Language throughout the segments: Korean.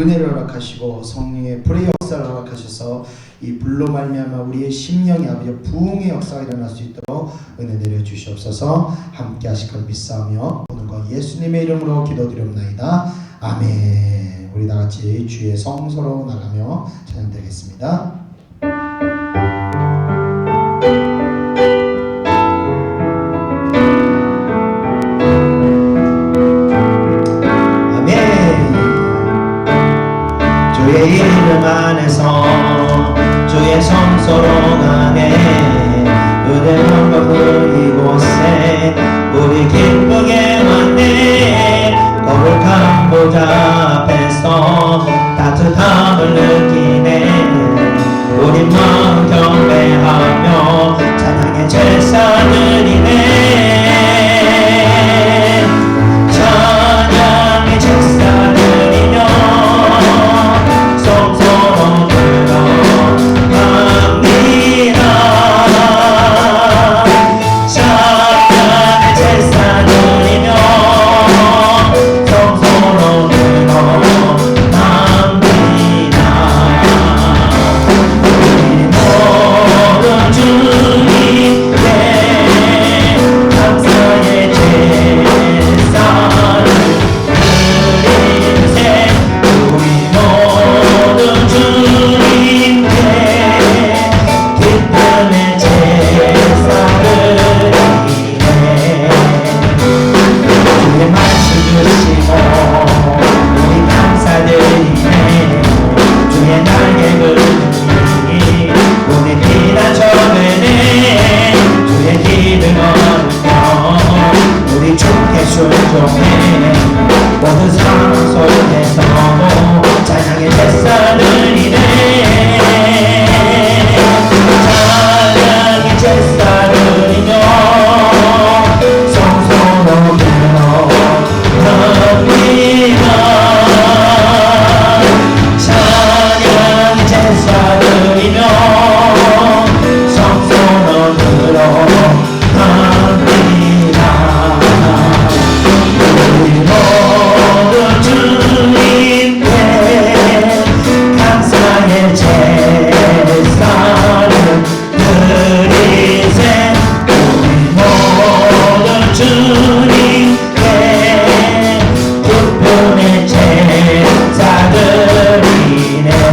은혜를 허락하시고 성령의 불의 역사를 허락하셔서 이 불로 말미암아 우리의 심령이 아버지 부흥의 역사가 일어날 수 있도록 은혜 내려 주시옵소서. 함께 하실 걸 믿사오며 오늘과 예수님의 이름으로 기도드립나이다. 아멘. 우리 다 같이 주의 성소로 나가며 찬양드리겠습니다. 주의 이름 안에서 주의 성소로 가네. 은혜로운 그 이곳에 우리 기쁘게 왔네. 거룩한 보좌 앞에서 따뜻함을 느끼네. 우리 마음 경배하며 찬양의 제사 드리네. 찬양의 제사 드리며 모든 상황 속에서도 찬양의 제사 드리네. 찬양의 제사 드리며 성소로 들어갑니다. 찬양의 제사 드리며 성소로 들어갑니다.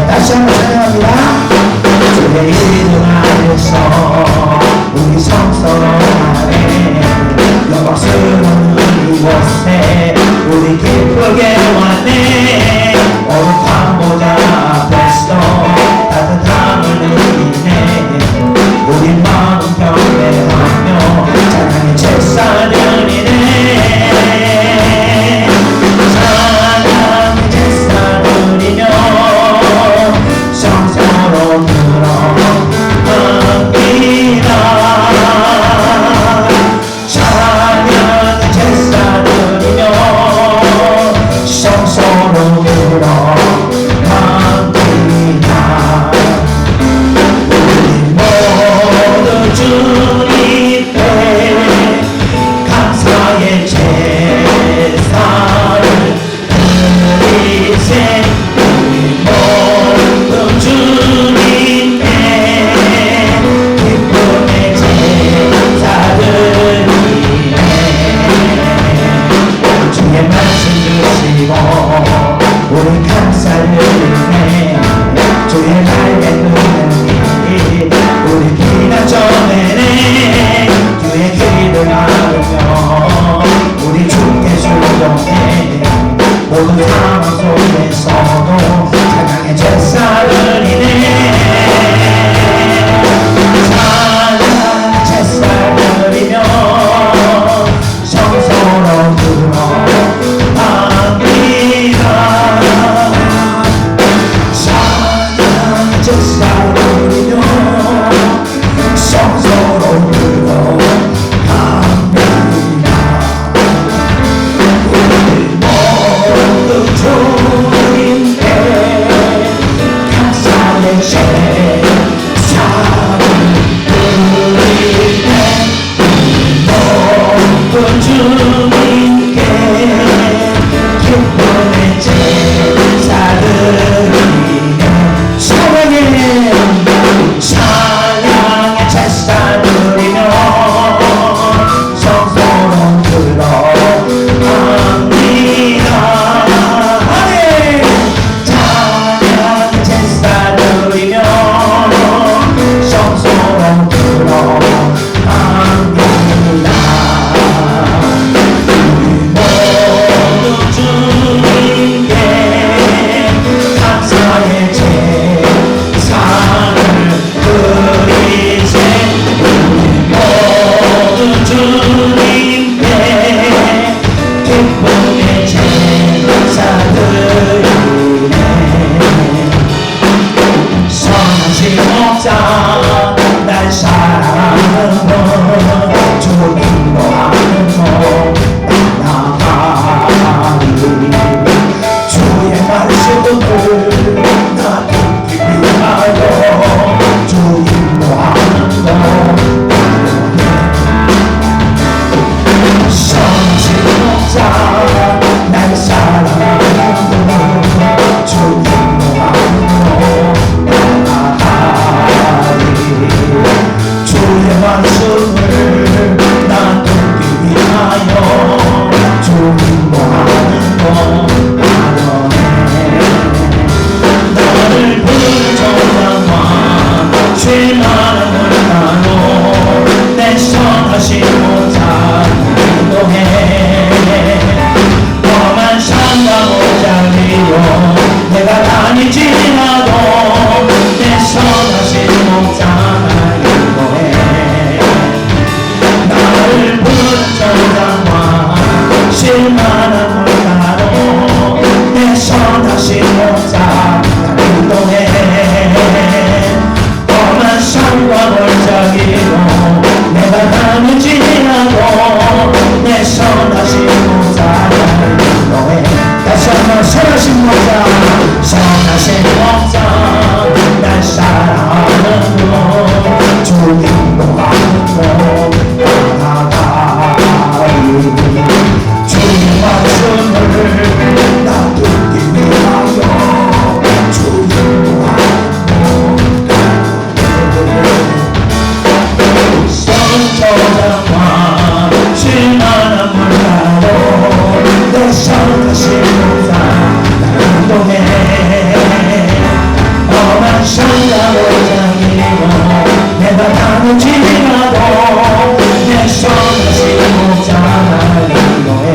다시 한번 찬양합니다. 주의 이름 안에서 우리 성소로 가네. 영광스러운 이곳에 우리 기쁘게 왔네. 거룩한 보좌 앞에서 따뜻함을 느끼네. 우리 마음 경배하며 찬양의 제사 드리네. 찬양의 제사 드리며 성소로 들어갑니다. 찬양의 제사 드리며 성소로 들어갑니다. 우리 모두 주님께 감사의 제사를 드리세. 주님께 기쁨의 제사 드리네. 주의 말씀 주시고 우리 감사드리네. 주의 날개 끄는 길 우리 기나 전에네. 주의 길을 알으며 우리 주께 순종해. 모든 상황 속에서도 찬양의 제사 드리네. 찬양의 제사 드리며 성소로 들어갑니다. 찬양의 날 인도해. 험한 산과 골짜기로 내가 다닐지라도 내 선하신 목자 날 인도해. 다시 한번 선하신 목자, 선하신 목자 날 사랑하는 분, 주 인도하는 분 나아가리. 주의 말씀을 나 듣기 위하여 주 인도하는 분, 성소장과 실만한 물가로 내 선하신 목자 날 인도해. 험한 산과 골짜기로 내가 다닐지라도 내 선하신 목자 날 인도해.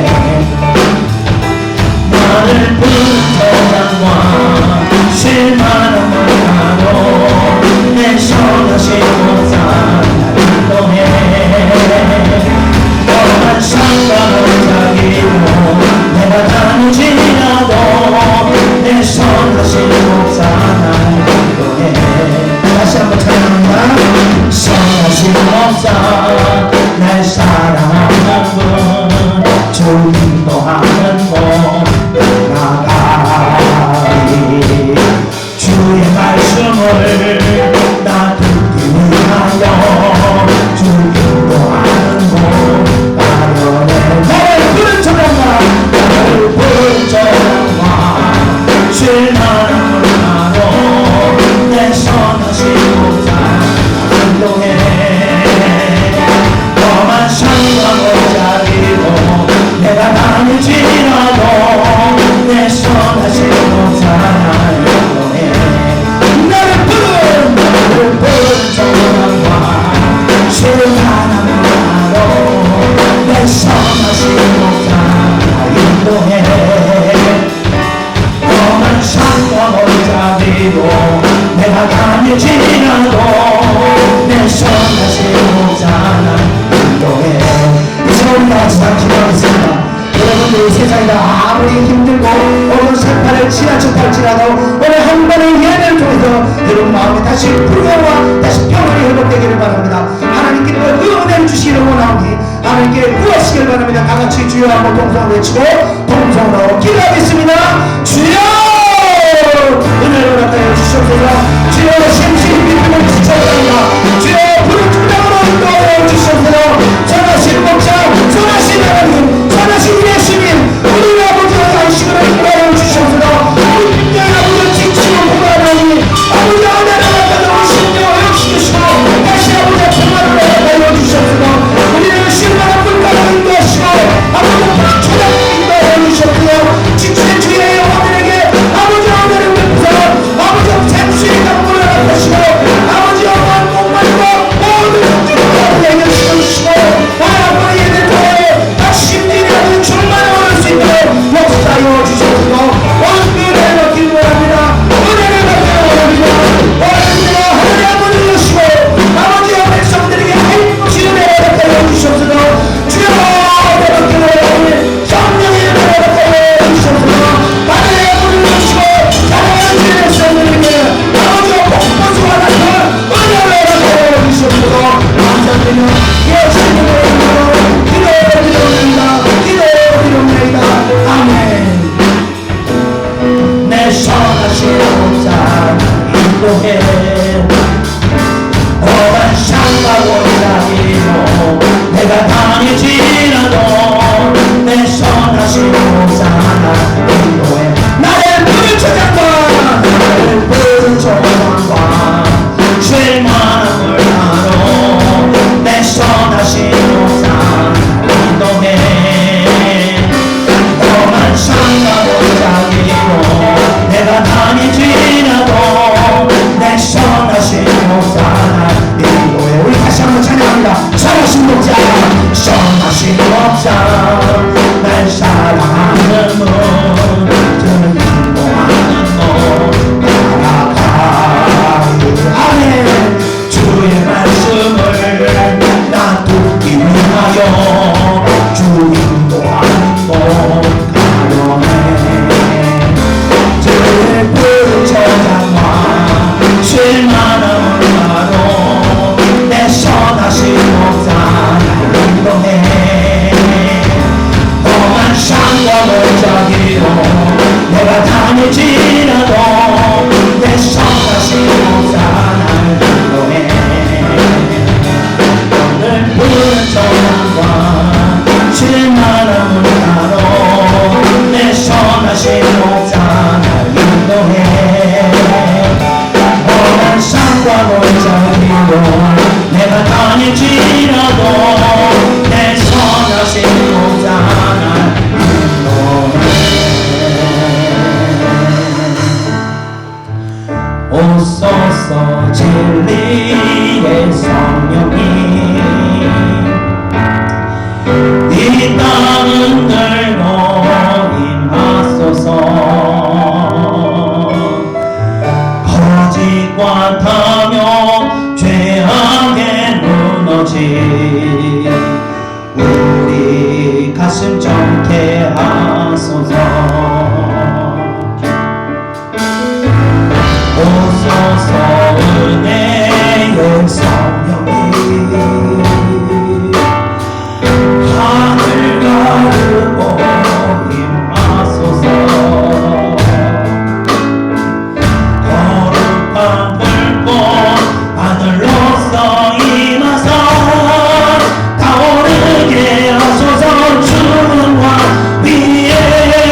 나를 분저장과 실만한 물가로 내 선하신 목자 날 인도해. 험한 산과 골짜기로 내가 다닐지라도 내 선하신 목자 날 인도해. 다시 한번 찬양합니다. 선하신 목자 날 사랑하는 분, 주 인도하는 분 나가리. 주의 말씀을 나 듣기 위하여 주 인도하는 분 나려내. 나를 부른 저장과 나를 부른 저장과 실만한 물가로 내 선하신 목자 인도해. 험한 산과 골짜기로 내가 다닐지라도 내 선하신 목자 인도해. 나를 부른 저장과 실만한 물가로 내 선하신 목자 인도해. 험한 산과 골짜기로 내가 다닐지라도 내 선하신 목자 날 인도해. 이제 마지막 기도하겠습니다. 여러분들 이 세상이 아무리 힘들고 어느 세파를 지나쳤할지라도 오늘 한 번의 예배를 통해서 여러분 마음에 다시 불교와 다시 평안이 회복되기를 바랍니다. 하나님께 은혜를 주시기를 원하오니 하나님께 구하시기를 바랍니다. 다같이 주여 한번 동성으로 외치고 동성으로 기도하겠습니다. 주여 은혜를 나타내 주시옵소서. 주여 심신이 믿음을 지쳐버립니다. 주여 부른 중장으로 인도하여 주시옵소서. 선하신 목자, 선하신 하나님, 선하신 우리의 시민, 우리 아버지와 안식으로 인도하여 주시옵소서. 우리 아버지 지치고 고만하니 아버지 하나님 나타나 우리 심령을 회복시키시고 다시 아버지 평안을 나타내 주시옵소서. 우리를 실망한 물가로 인도하시고 아버지 초장을 인도하여 주시옵소서. 지치는 주의 영혼들에게 아버지 하나님 베푸사 아버지 잠수의 강물을 나타시고 아버지 영원 목말고 모든 성질을 내게 주시고 아버지 예배를 통해 심진이라는 충만을 얻을 수 있도록 역사하여 주시옵소서. 은혜를 받기를 원합니다. 은혜를 받기를 원합니다. 오늘도 하나님 아버지 주시고 아버지 백성들에게 하나님 것이 은혜를 받게 주시옵소서. 주여 받기를 원하오니 성령의 은혜를 받게 주시옵소서. 하나님 아버지 주시고 사랑하는 주의 백성들에게 아버지 복보수와 같은 은혜를 받게 주시옵소서. 감사드리며 예수님의 이름으로 기도드립니다. 기도드립니다. 아멘. 내 선하신 목자 인도해. 험한 산과 골짜기로 내가 다닐지라도 내 선하신 목자 인도해. 나를 부른 저장과 나를 부른 저장과 실만한 물가로 내 선하신 목자 인도해. 험한 산과 골짜기로 내가 다닐지라도 내 선하신 목자 인도해. 우리 다시 한번 찬양합니다. 선하신 목자, 선하신 목자 날 사랑하는 분, 저는 인도하는 분 나아가리. 아멘. 주의 말씀을 나 듣기 위하여 주 인도하는 분 가려네. 주의 오소서 진리의 성령님 이 땅은 들고 임하소서 거짓과 탐욕 죄악에 무너진 우리 가슴 정케 하소서 오소서 은혜의 성령님 하늘 가르고 임하소서 거룩한 불꽃 하늘로서 임하사 타오르게 하소서 주는 왕 위에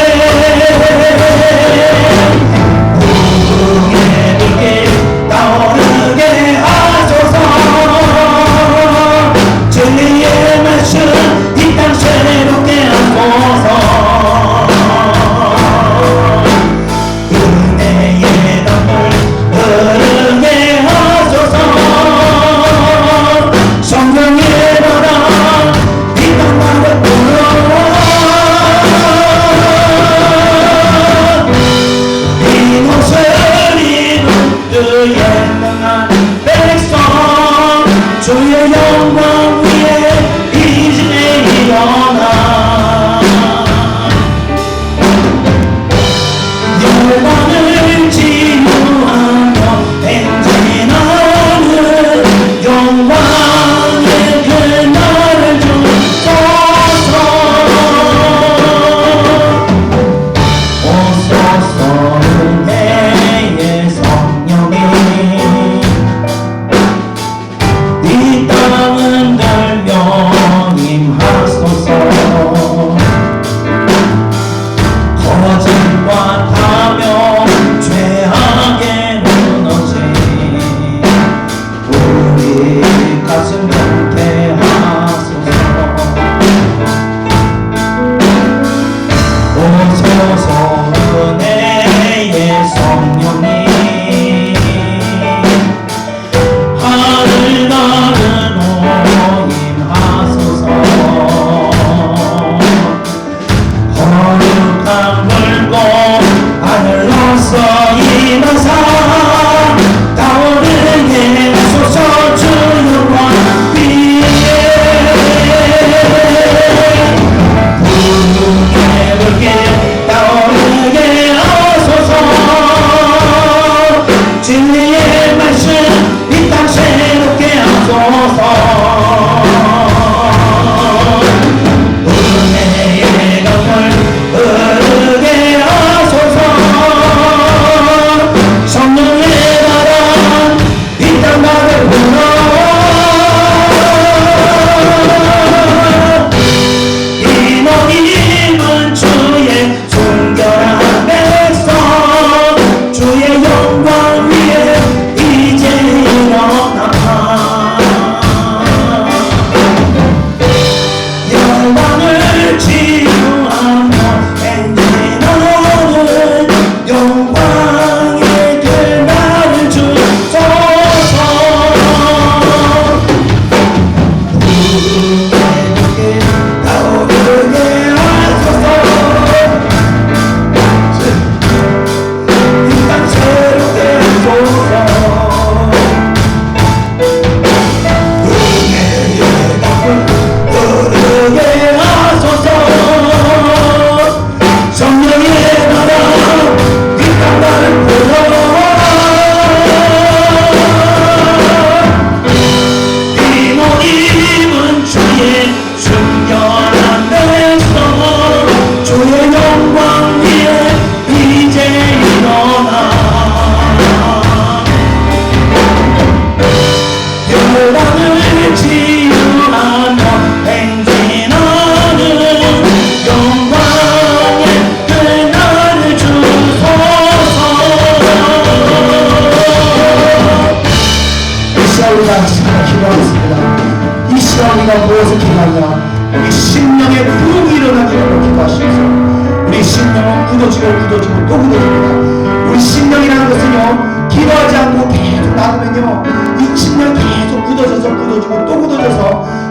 구하지 않고 계속 놔두면요 60년 계속 굳어져서 굳어지고 또 굳어져서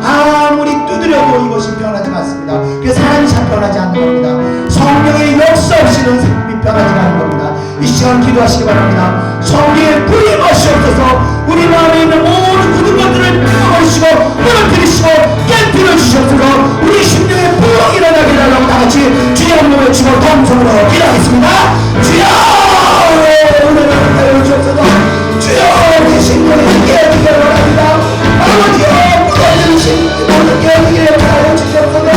아무리 두드려도 이것이 변하지 않습니다. 그래서 사람이 잘 변하지 않는 겁니다. 성령의 역사 없이는 삶이 변하지 않는 겁니다. 이 시간 기도하시기 바랍니다. 성령의 불이 마시옵소서. 우리 마음에 있는 모든 굳은 것들을 끊어버리시고 무너뜨리시고 깨뜨려 주시옵소서. 우리 심령의 부흥이 일어나게 달라고 다같이 주여 한번 외치고 동성으로 기도하겠습니다. 주여 은혜를 하여 주옵소서. 주여 우리 심령이 깨지기를 원합니다. 아버지여 무너뜨리신 모든 깨지기를 하여 주시옵소서.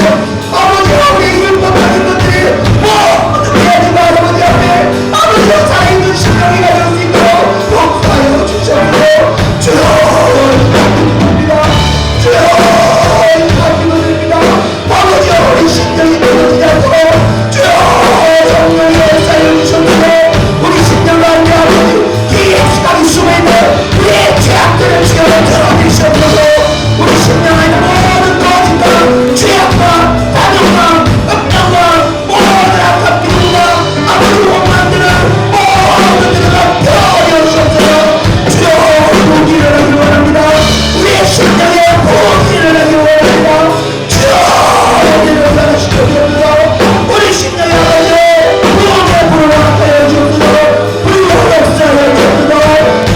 아버지여 우리 율법적인 것들이 모두 깨지고 아버지 앞에 아버지여 살아있는 심령이 가질 수 있도록 복수하여 주시옵소서. 주여 기도드립니다. 주여 기도드립니다. 아버지여 우리 심령이 무너지지 않도록 주여 성령의 역사를 주시옵소서. 우리 심령 가운데 아버지 깊숙하게 숨어있는 우리의 죄악들을 주여 드러내시옵소서. 우리 심령 안에 모든 거짓과 죄악과 다정과 흑명과 모든 악한 비밀과 아버지 원망들을 모든 것들을 다 펴내주옵소서. 주여 복이 일어나기 원합니다. 우리의 심령에 복이 일어나기 원합니다. 주여 우리를 변화시켜주옵소서. 우리 심령의 아버지 부흥의 불을 허락하여 주옵소서. 불을 역사하여 주옵소서.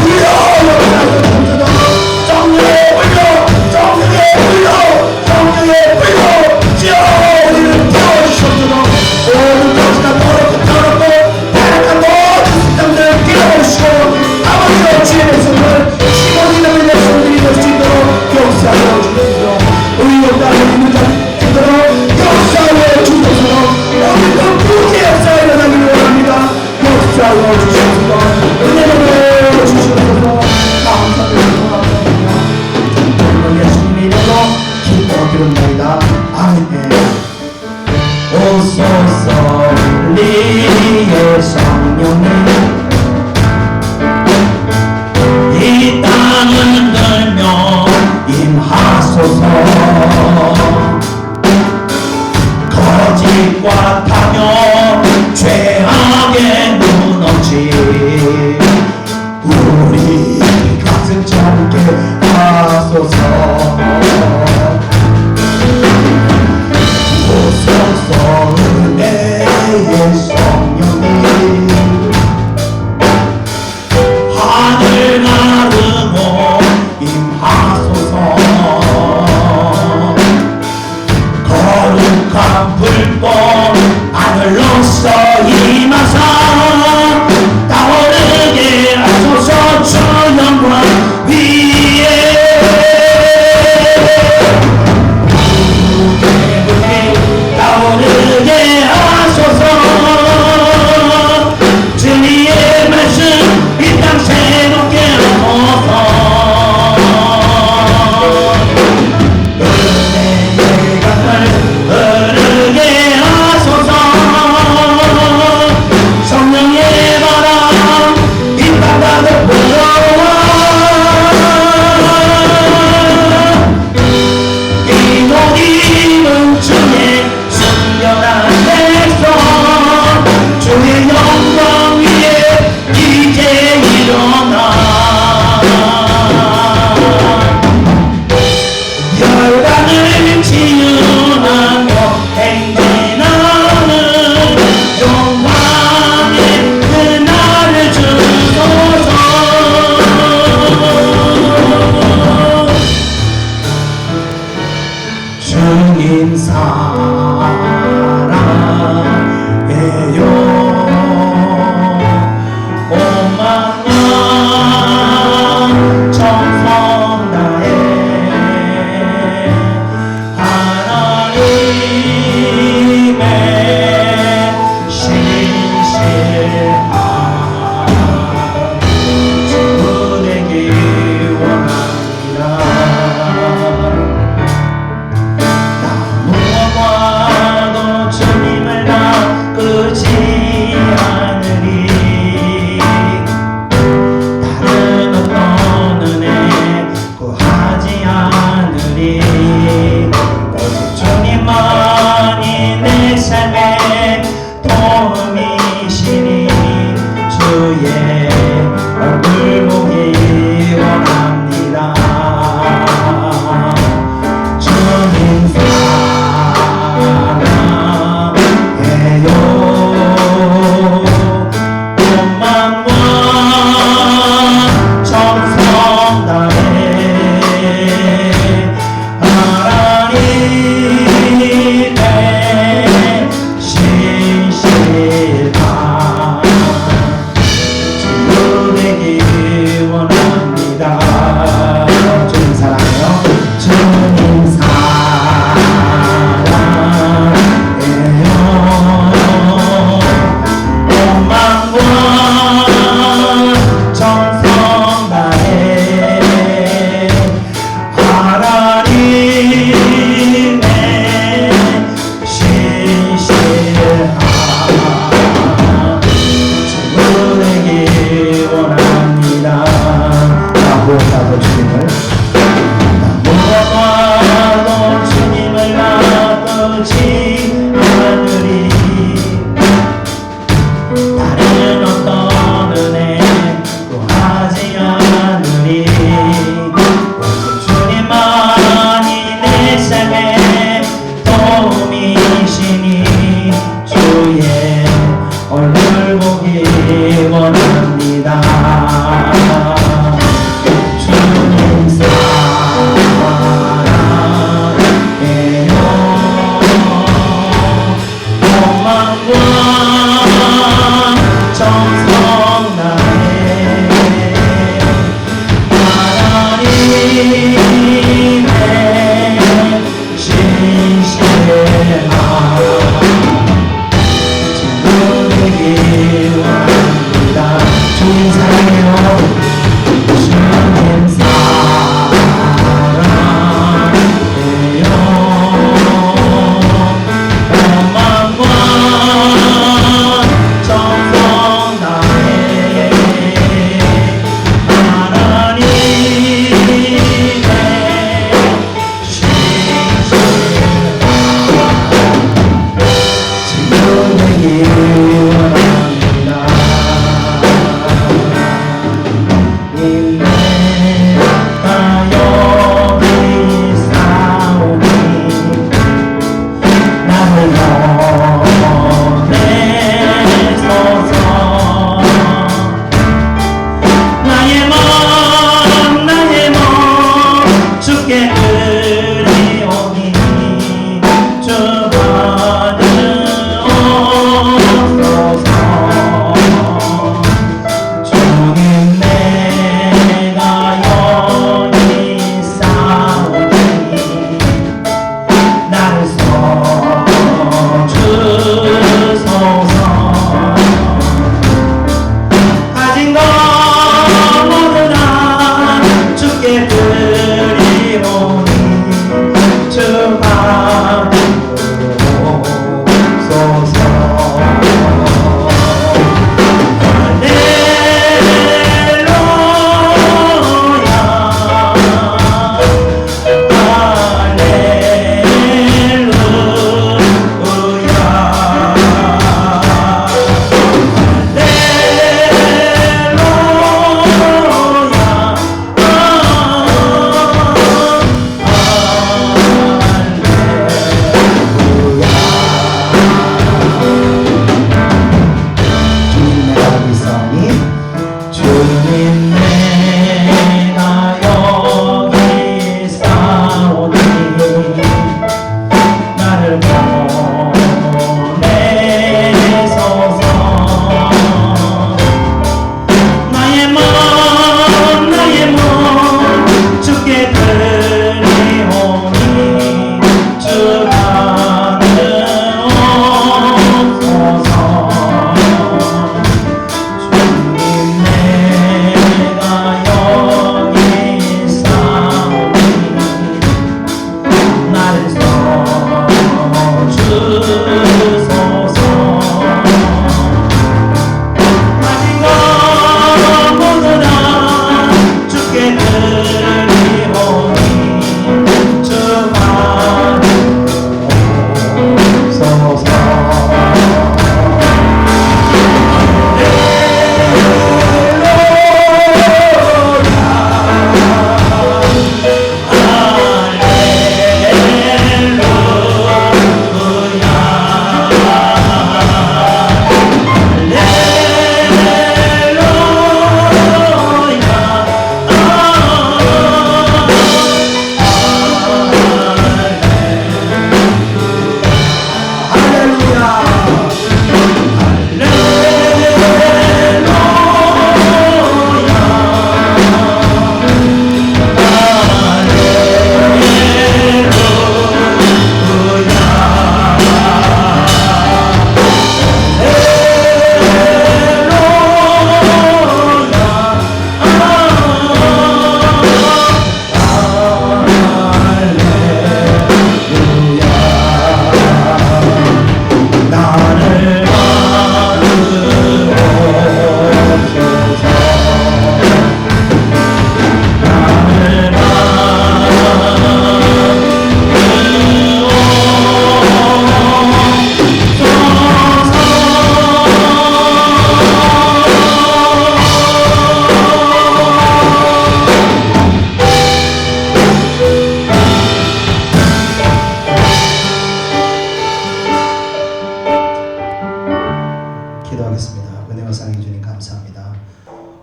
불을 역사하여 주옵소서. 성령의 불로 성령의 불로 성령의 불로 주여 우리를 태워주시옵소서. 모든 것이나 더럽고 타락한 모든 습관들을 깨어버리시고 아버지로 주의 백성을 심어지는 백성들이 될 수 있도록 역사하여 주옵소서. 우리 역사를 믿는 자들로 역사하여 주옵소서. 오늘 그 부흥의 역사가 일어나기를 원합니다. 역사하여 주옵소서. 은혜를 주시옵소서. 감사드립니다. 예수님의 이름으로 기도드립니다. 아멘. 오소서 우리의 성령님 얼굴 보기 원합니다. 주님 사랑해요. 온 마음과 정성 다해 하나님의 신실한 친구 되기 원합니다. 주님 사랑해요. 주님 사랑해요. 온 마음과 정성 다해 하나님의 신실한 친구 되기 원합니다. 무엇과도 주님을 무엇과도 주님을 바꾸지 않으리. 다른 어떤 은혜 구하지 않으리. 오직 주님만이 내 삶의 도움이시니 주의 얼굴 보기 원합니다. 주님 사랑해요. 온 마음과 정성 다해 하나님의 신실한 친구 되기 원합니다. 주님 사랑해요. 주님 사랑해요. 온 마음과 정성 다해 하나님의 신실한 친구 되기 원합니다. 내가 여기 싸우니 나를 보내소서. 나의 몸 주께 드리오니 주 받으옵소서. 주님 내가 여기 싸우니 나를 써주소서. 가진 것 모두 다 주께 드리오니 주 받으옵소서.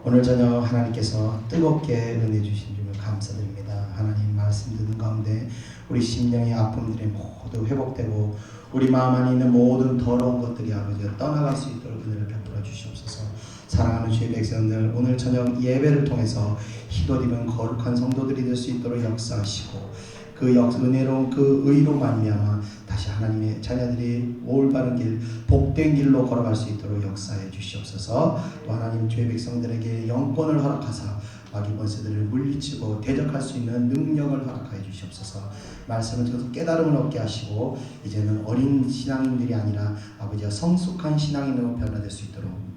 오늘 저녁 하나님께서 뜨겁게 은혜 주신 점을 감사드립니다. 하나님 말씀 듣는 가운데 우리 심령의 아픔들이 모두 회복되고 우리 마음 안에 있는 모든 더러운 것들이 아버지가 떠나갈 수 있도록 은혜를 베풀어 주시옵소서. 사랑하는 주의 백성들, 오늘 저녁 예배를 통해서 흰옷 입은 거룩한 성도들이 될 수 있도록 역사하시고 그 은혜로운 그 의로 말미암아 다시 하나님의 자녀들이 올바른 길, 복된 길로 걸어갈 수 있도록 역사해 주시옵소서. 또 하나님 주의 백성들에게 영권을 허락하사 마귀 권세들을 물리치고 대적할 수 있는 능력을 허락하여 주시옵소서. 말씀을 들어서 깨달음을 얻게 하시고 이제는 어린 신앙인들이 아니라 아버지와 성숙한 신앙인으로 변화될 수 있도록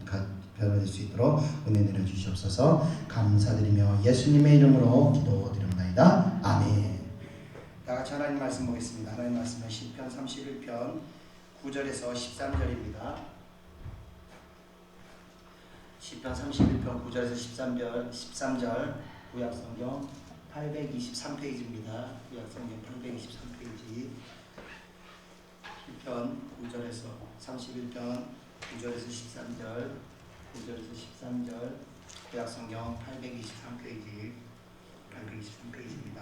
은혜 내려 주시옵소서. 감사드리며 예수님의 이름으로 기도드립니다. 아멘. 다 같이 하나님 말씀 보겠습니다. 하나님 말씀은 시편 31편 9절에서 13절입니다. 시편 31편 9절에서 13절 구약성경 823페이지입니다. 구약성경 823페이지 시편 9절에서 31편 9절에서 13절 구약성경 823페이지입니다.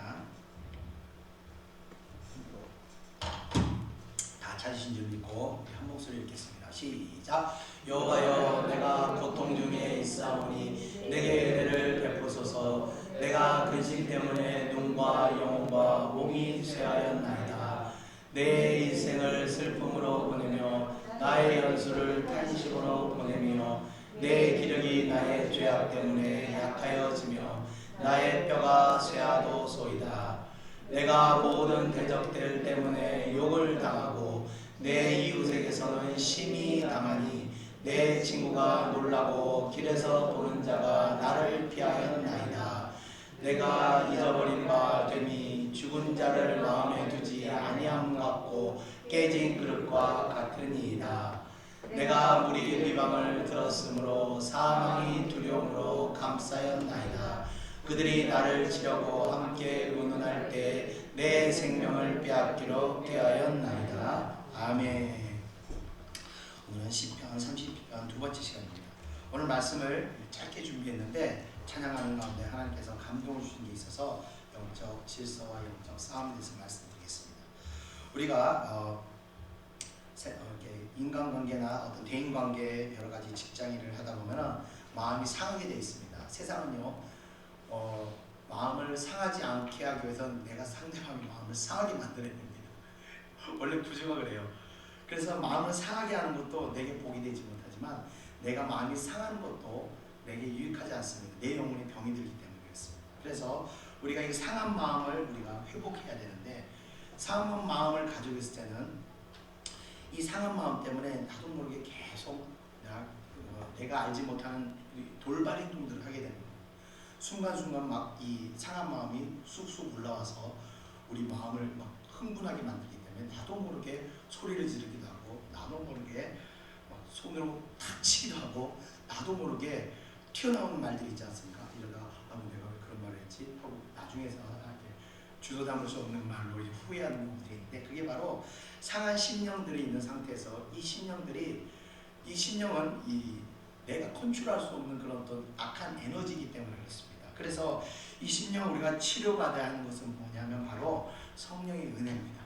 다 찾으신 줄 믿고 한 목소리 읽겠습니다. 시작. 여호와여, 내가 고통 중에 있사오니 내게 은혜를 베푸소서. 내가 근심 때문에 눈과 영혼과 몸이 쇠하였나이다. 내 인생을 슬픔으로 보내며 나의 연수를 탄식으로 보내며 내 기력이 나의 죄악 때문에 약하여지며 나의 뼈가 쇠하도소이다. 내가 모든 대적들 때문에 욕을 당하고 내 이웃에게서는 심히 당하니 내 친구가 놀라고 길에서 보는 자가 나를 피하였나이다. 내가 잊어버린 바 되니 죽은 자를 마음에 두지 아니함 같고 깨진 그릇과 같으니이다. 내가 무리 비방을 들었으므로 사망이 두려움으로 감싸였나이다. 그들이 나를 치려고 함께 의논할 때 내 생명을 빼앗기로 되하였나이다. 아멘. 오늘은 시편 30편 두 번째 시간입니다. 오늘 말씀을 짧게 준비했는데 찬양하는 가운데 하나님께서 감동을 주신 게 있어서 영적 질서와 영적 싸움에 대해서 말씀드리겠습니다. 우리가 이렇게 인간관계나 어떤 대인관계 여러 가지 직장 일을 하다 보면 마음이 상하게 되어 있습니다. 세상은요. 마음을 상하지 않게 하기 위해서는 내가 상대방의 마음을 상하게 만들어야 됩니다. 원래 구조가 그래요. 그래서 마음을 상하게 하는 것도 내게 복이 되지 못하지만 내가 마음이 상하는 것도 내게 유익하지 않습니다. 내 영혼이 병이 들기 때문에 그렇습니다. 그래서 우리가 이 상한 마음을 우리가 회복해야 되는데 상한 마음을 가지고 있을 때는 이 상한 마음 때문에 나도 모르게 계속 내가 알지 못하는 돌발 행동들을 하게 됩니다. 순간순간 막 이 상한 마음이 쑥쑥 올라와서 우리 마음을 막 흥분하게 만들기 때문에 나도 모르게 소리를 지르기도 하고 나도 모르게 막 손으로 탁 치기도 하고 나도 모르게 튀어나오는 말들이 있지 않습니까? 이러다 내가 왜 그런 말을 했지? 하고 나중에서 이렇게 주소 담을 수 없는 말로 후회하는 부분들이 있는데 그게 바로 상한 심령들이 있는 상태에서 이 심령은 내가 컨트롤할 수 없는 그런 어떤 악한 에너지이기 때문에 그렇습니다. 그래서 이 심령 우리가 치료받아야 하는 것은 뭐냐면 바로 성령의 은혜입니다.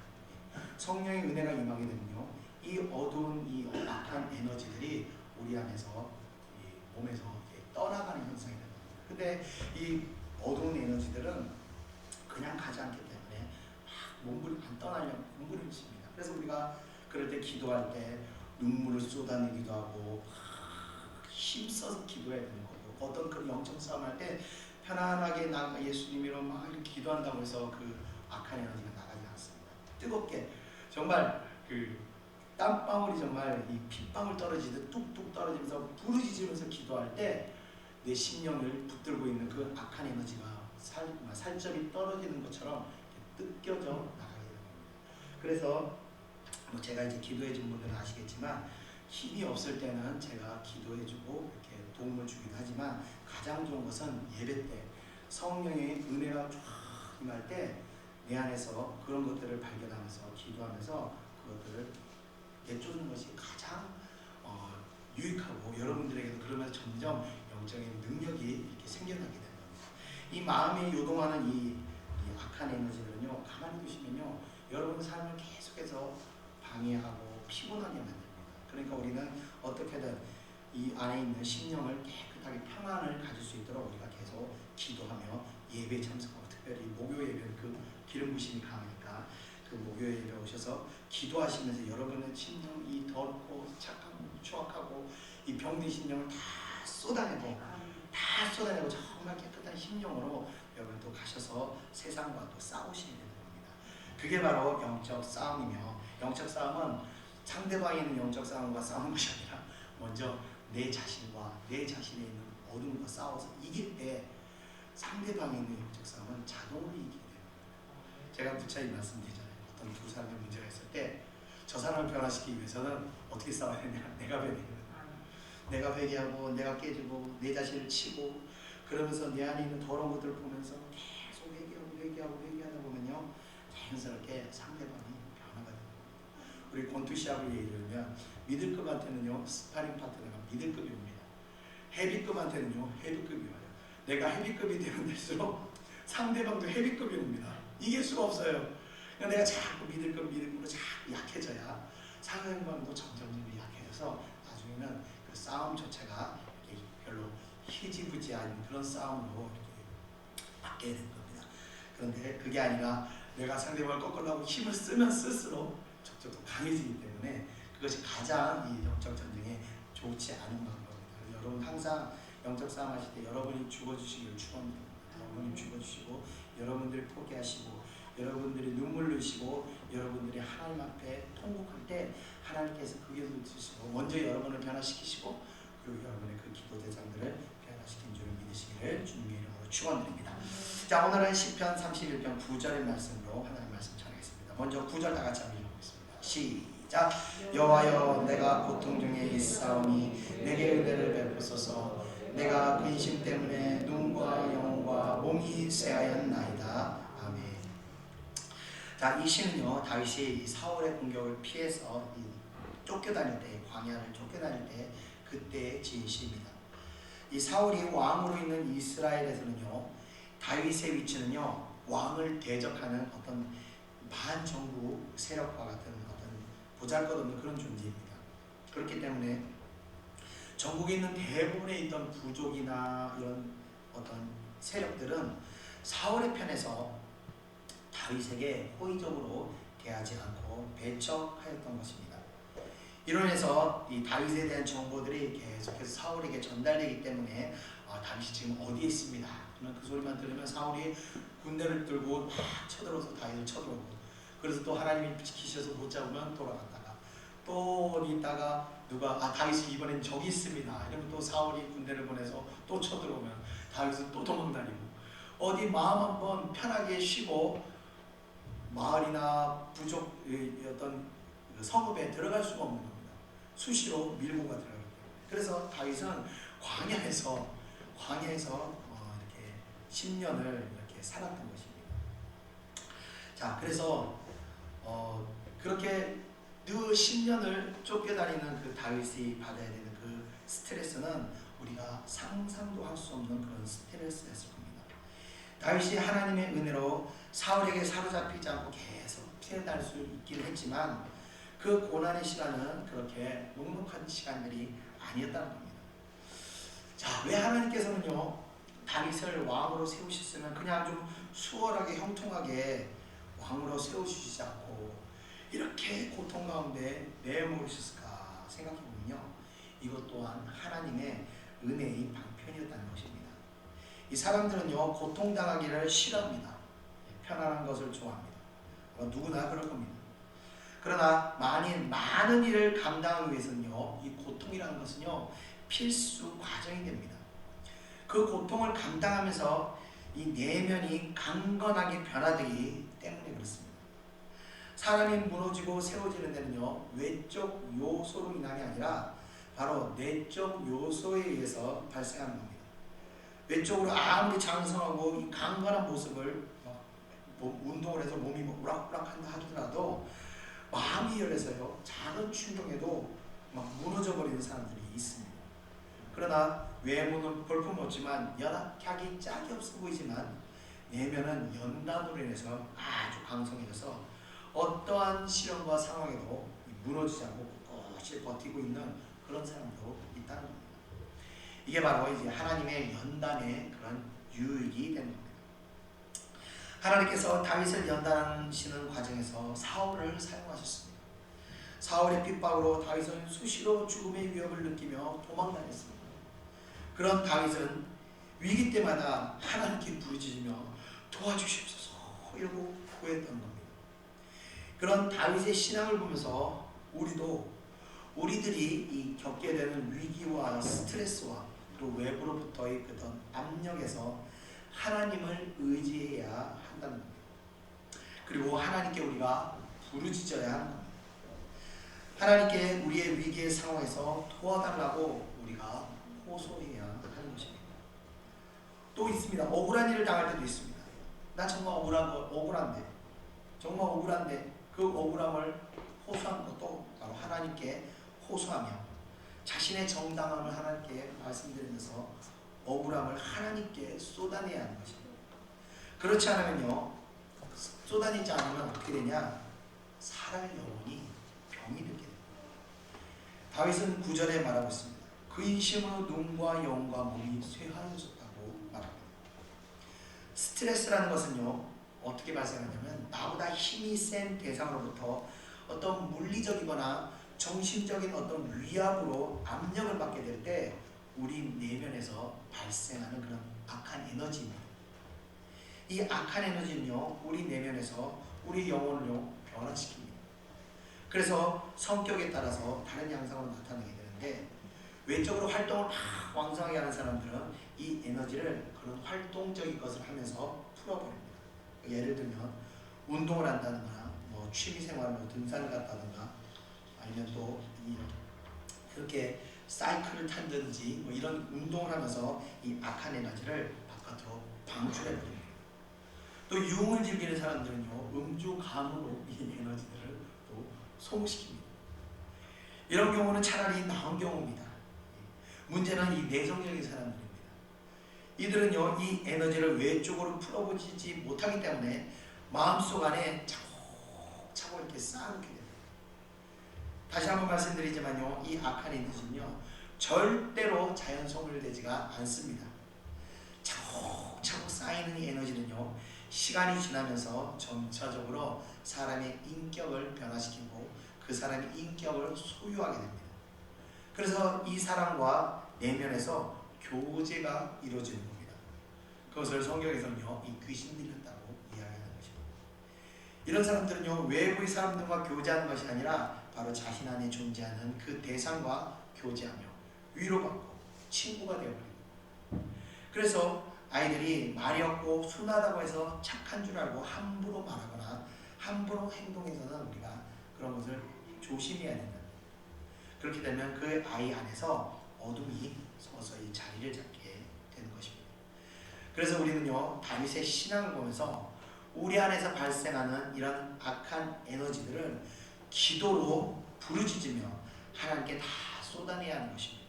성령의 은혜가 임하게 되면요, 이 어두운 이 악한 에너지들이 우리 안에서 이 몸에서 떠나가는 현상이 됩니다. 근데 이 어두운 에너지들은 그냥 가지 않기 때문에 몸부림 안 떠나려면 몸부림칩니다. 그래서 우리가 그럴 때 기도할 때 눈물을 쏟아내기도 하고 힘써서 기도해야 되는 거고 어떤 그 영적 싸움할 때 편안하게 예수님으로 막 이렇게 기도한다고 해서 그 악한 에너지가 나가지 않습니다. 뜨겁게 정말 그 땀방울이 정말 이 핏방울 떨어지듯 뚝뚝 떨어지면서 부르짖으면서 기도할 때 내 심령을 붙들고 있는 그 악한 에너지가 살점이 떨어지는 것처럼 뜯겨져 나가게 됩니다. 그래서 제가 이제 기도해준 분들은 아시겠지만 힘이 없을 때는 제가 기도해주고 이렇게 도움을 주기도 하지만 가장 좋은 것은 예배 때 성령의 은혜가 쫙 임할 때 내 안에서 그런 것들을 발견하면서 기도하면서 그것들을 내쫓는 것이 가장 유익하고 여러분들에게도 그러면서 점점 영적인 능력이 생겨나게 되는 겁니다. 이 마음에 요동하는 이 악한 에너지를요 가만히 두시면요 여러분 삶을 계속해서 방해하고 피곤하게 만듭니다. 그러니까 우리는 어떻게든 이 안에 있는 심령을 깨끗하게 평안을 가질 수 있도록 우리가 계속 기도하며 예배에 참석하고, 특별히 목요 예배는 그 기름 부심이 강하니까 그 목요 예배 오셔서 기도하시면서 여러분의 심령이 더럽고 착하고 추악하고 이 병든 심령을 다 쏟아내고 정말 깨끗한 심령으로 여러분 또 가셔서 세상과 또 싸우시게 되는 겁니다. 그게 바로 영적 싸움이며, 영적 싸움은 상대방에 있는 영적 싸움과 싸우는 것이 아니라 먼저 내 자신과 내 자신에 있는 어둠과 싸워서 이길 때 상대방에 있는 영적 싸움은 자동으로 이기게 됩니다. 제가 부차히 말씀드리잖아요. 어떤 두 사람의 문제가 있을 때 저 사람을 변화시키기 위해서는 어떻게 싸워야 되냐? 내가 회개해요. 내가 회개하고 내가 깨지고 내 자신을 치고 그러면서 내 안에 있는 더러운 것들을 보면서 계속 회개하다 보면요 자연스럽게 상대방이 변화가 됩니다. 우리 권투시합을 예를 들면 미들급한테는요 스파링 파트너가 미들급입니다. 헤비급한테는요 헤비급이 와요. 내가 헤비급이 되면 될수록 상대방도 헤비급이 옵니다. 이길 수가 없어요. 그러니까 내가 자꾸 미들급으로 자꾸 약해져야 상대방도 점점 약해져서 나중에는 그 싸움 자체가 별로 희지부지한 그런 싸움으로 이렇게 바뀌게 된 겁니다. 그런데 그게 아니라 내가 상대방을 꺾으려고 힘을 쓰면 쓸수록 점점 더 강해지기 때문에 그것이 가장 이 영적 전쟁에 좋지 않은 방법입니다. 그래서 여러분 항상 영적 싸움 하실 때 여러분이 죽어주시기를 축원합니다. 여러분이 죽어주시고 여러분들이 포기하시고 여러분들이 눈물 흘리시고 여러분들이 하나님 앞에 통곡할 때 하나님께서 그게 주시고 먼저 여러분을 변화시키시고 그리고 여러분의 그 기도 대상들을 변화시킨 줄을 믿으시기를 주님의 이름으로 축원드립니다. 자, 오늘은 시편 31편 9절의 말씀으로 하나님 말씀 전하겠습니다. 먼저 9절 다 같이 한번 읽어보겠습니다. 시작. 여호와여 내가 고통 중에 있사오니 내게 은혜를 베푸소서. 내가 근심 때문에 눈과 영과 몸이 쇠하였나이다. 아멘. 자, 이 시는요 다윗이 사울의 공격을 피해서 쫓겨다닐 때, 광야를 쫓겨다닐 때 그때 지은 시입니다. 이 사울이 왕으로 있는 이스라엘에서는요 다윗의 위치는요 왕을 대적하는 어떤 반정부 세력과 같은 어떤 보잘것없는 그런 존재입니다. 그렇기 때문에 전국에 있는 대부분에 있던 부족이나 이런 어떤 세력들은 사울의 편에서 다윗에게 호의적으로 대하지 않고 배척하였던 것입니다. 이로 인해서 이 다윗에 대한 정보들이 계속해서 사울에게 전달되기 때문에 다윗이 지금 어디에 있습니다. 그 소리만 들으면 사울이 군대를 들고 막 쳐들어서 다윗을 쳐들어오고, 그래서 또 하나님이 지키셔서 못 잡으면 돌아갔다가 또 어디 있다가 누가 다윗이 이번엔 저기 있습니다. 이러면 또 사울이 군대를 보내서 또 쳐들어오면 다윗은 또 도망다니고, 어디 마음 한번 편하게 쉬고 마을이나 부족 어떤 성읍에 들어갈 수가 없는 겁니다. 수시로 밀고가 들어가요. 그래서 다윗은 광야에서 이렇게 10년을 이렇게 살았던 것입니다. 자, 그래서 그렇게 그 10년을 쫓겨다니는 그 다윗이 받아야 되는 그 스트레스는 우리가 상상도 할 수 없는 그런 스트레스였을 겁니다. 다윗이 하나님의 은혜로 사울에게 사로잡히지 않고 계속 피해갈 수 있긴 했지만 그 고난의 시간은 그렇게 녹록한 시간들이 아니었다는 겁니다. 자, 왜 하나님께서는요 다윗을 왕으로 세우셨으면 그냥 좀 수월하게 형통하게 왕으로 세우시지 않고 이렇게 고통 가운데 내모르셨을까 생각해보면요 이것 또한 하나님의 은혜의 방편이었다는 것입니다. 이 사람들은요 고통당하기를 싫어합니다. 편안한 것을 좋아합니다. 누구나 그럴 겁니다. 그러나 많은 일을 감당하기 위해서는요 이 고통이라는 것은요 필수 과정이 됩니다. 그 고통을 감당하면서 이 내면이 강건하게 변화되기 때문에 그렇습니다. 사람이 무너지고 세워지는 데는요 외적 요소로 인한이 아니라 바로 내적 요소에 의해서 발생하는 겁니다. 외적으로 아무리 장성하고 이 강건한 모습을 운동을 해서 몸이 우락우락한다 하더라도 마음이 열려서요 작은 충동에도 막 무너져 버리는 사람들이 있습니다. 그러나 외모는 볼품없지만 연약하기 짝이 없어 보이지만 내면은 연단으로 인해서 아주 강성해져서 어떠한 시련과 상황에도 무너지지 않고 꿋꿋이 버티고 있는 그런 사람도 있다는 겁니다. 이게 바로 이제 하나님의 연단의 그런 유익이 되는 겁니다. 하나님께서 다윗을 연단하시는 과정에서 사울을 사용하셨습니다. 사울의 핍박으로 다윗은 수시로 죽음의 위협을 느끼며 도망다녔습니다. 그런 다윗은 위기 때마다 하나님께 부르짖으며 도와주시옵소서 이러고 구했던 겁니다. 그런 다윗의 신앙을 보면서 우리들이 이 겪게 되는 위기와 스트레스와 또 외부로부터의 그런 압력에서 하나님을 의지해야 한다는 겁니다. 그리고 하나님께 우리가 부르짖어야 하는 겁니다. 하나님께 우리의 위기의 상황에서 도와달라고 우리가 호소해야 하는 것입니다. 또 있습니다. 억울한 일을 당할 때도 있습니다. 나 정말 억울한데 그 억울함을 호소하는 것도 바로 하나님께 호소하며 자신의 정당함을 하나님께 말씀드리면서 억울함을 하나님께 쏟아내야 하는 것입니다. 그렇지 않으면요, 쏟아내지 않으면 어떻게 되냐? 살할 영혼이 병이 되게 됩니다. 다윗은 9절에 말하고 있습니다. 그 인심으로 눈과 영과 몸이 쇠하여졌다고 말합니다. 스트레스라는 것은요, 어떻게 발생하냐면 나보다 힘이 센 대상으로부터 어떤 물리적이거나 정신적인 어떤 위압으로 압력을 받게 될 때 우리 내면에서 발생하는 그런 악한 에너지입니다. 이 악한 에너지는요, 우리 내면에서 우리 영혼을요 변화시킵니다. 그래서 성격에 따라서 다른 양상으로 나타나게 되는데, 외적으로 활동을 막 왕성하게 하는 사람들은 이 에너지를 그런 활동적인 것을 하면서 풀어버립니다. 예를 들면 운동을 한다든가 뭐 취미생활로 등산을 갔다든가 아니면 또 이렇게 사이클을 탄다든지 뭐 이런 운동을 하면서 이 악한 에너지를 바깥으로 방출해버립니다. 또 유흥을 즐기는 사람들은요, 음주감으로 이 에너지들을 또 소모시킵니다. 이런 경우는 차라리 나은 경우입니다. 문제는 이 내성적인 사람들입니다. 이들은요, 이 에너지를 외쪽으로 풀어보지 못하기 때문에 마음속 안에 차곡차곡 이렇게 쌓아놓게 됩니다. 다시 한번 말씀드리지만요, 이 악한 에너지는요, 절대로 자연 소멸되지가 않습니다. 차곡차곡 쌓이는 이 에너지는요, 시간이 지나면서 점차적으로 사람의 인격을 변화시키고 그 사람의 인격을 소유하게 됩니다. 그래서 이 사람과 내면에서 교제가 이루어지는 겁니다. 그것을 성경에서는요, 이 귀신 들렸다고 이야기하는 것입니다. 이런 사람들은요, 외부의 사람들과 교제하는 것이 아니라 바로 자신 안에 존재하는 그 대상과 교제하며 위로받고 친구가 되어버립니다. 그래서 아이들이 말이 없고 순하다고 해서 착한 줄 알고 함부로 말하거나 함부로 행동해서는 우리가 그런 것을 조심해야 된다. 그렇게 되면 그 아이 안에서 어둠이 서서히 자리를 잡게 되는 것입니다. 그래서 우리는요, 다윗의 신앙을 보면서 우리 안에서 발생하는 이런 악한 에너지들을 기도로 부르짖으며 하나님께 다 쏟아내야 하는 것입니다.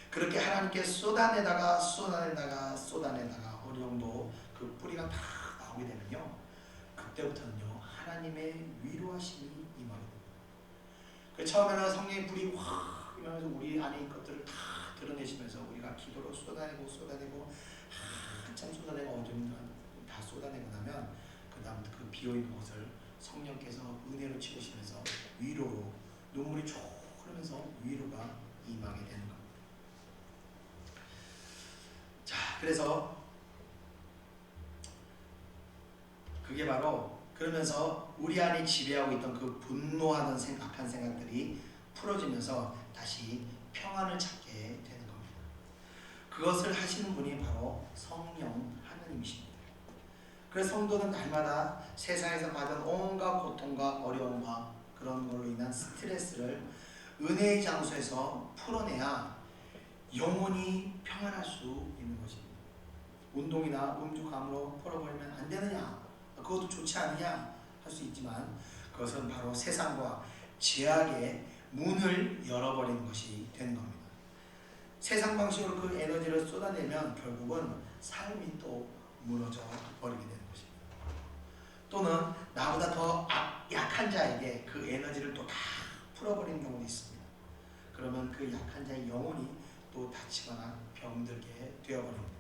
그렇게 하나님께 쏟아내다가 어느 정도 그 뿌리가 다 나오게 되면요, 그때부터는요, 하나님의 위로하심이 임하게 됩니다. 그 처음에는 성령의 불이 확 임하면서 우리 안에 있는 것들을 다 드러내시면서 우리가 기도로 쏟아내고 한참 쏟아내고 어느 정도 다 쏟아내고 나면 그 다음부터 그 비어있는 곳을 성령께서 은혜로 치우시면서 위로로 눈물이 쭉 흐르면서 위로가 임하게 되는 겁니다. 자, 그래서 그게 바로 그러면서 우리 안에 지배하고 있던 그 분노하던 악한 생각들이 풀어지면서 다시 평안을 찾게 되는 겁니다. 그것을 하시는 분이 바로 성령 하나님이십니다. 그래서 성도는 날마다 세상에서 받은 온갖 고통과 어려움과 그런 걸로 인한 스트레스를 은혜의 장소에서 풀어내야 영혼이 평안할 수 있는 것입니다. 운동이나 음주감으로 풀어버리면 안 되느냐? 그것도 좋지 않느냐? 할 수 있지만 그것은 바로 세상과 죄악의 문을 열어버리는 것이 되는 겁니다. 세상 방식으로 그 에너지를 쏟아내면 결국은 삶이 또 무너져 버리게 되는 것입니다. 또는 나보다 더 약한 자에게 그 에너지를 또 다 풀어버리는 경우도 있습니다. 그러면 그 약한 자의 영혼이 또 다치거나 병들게 되어버립니다.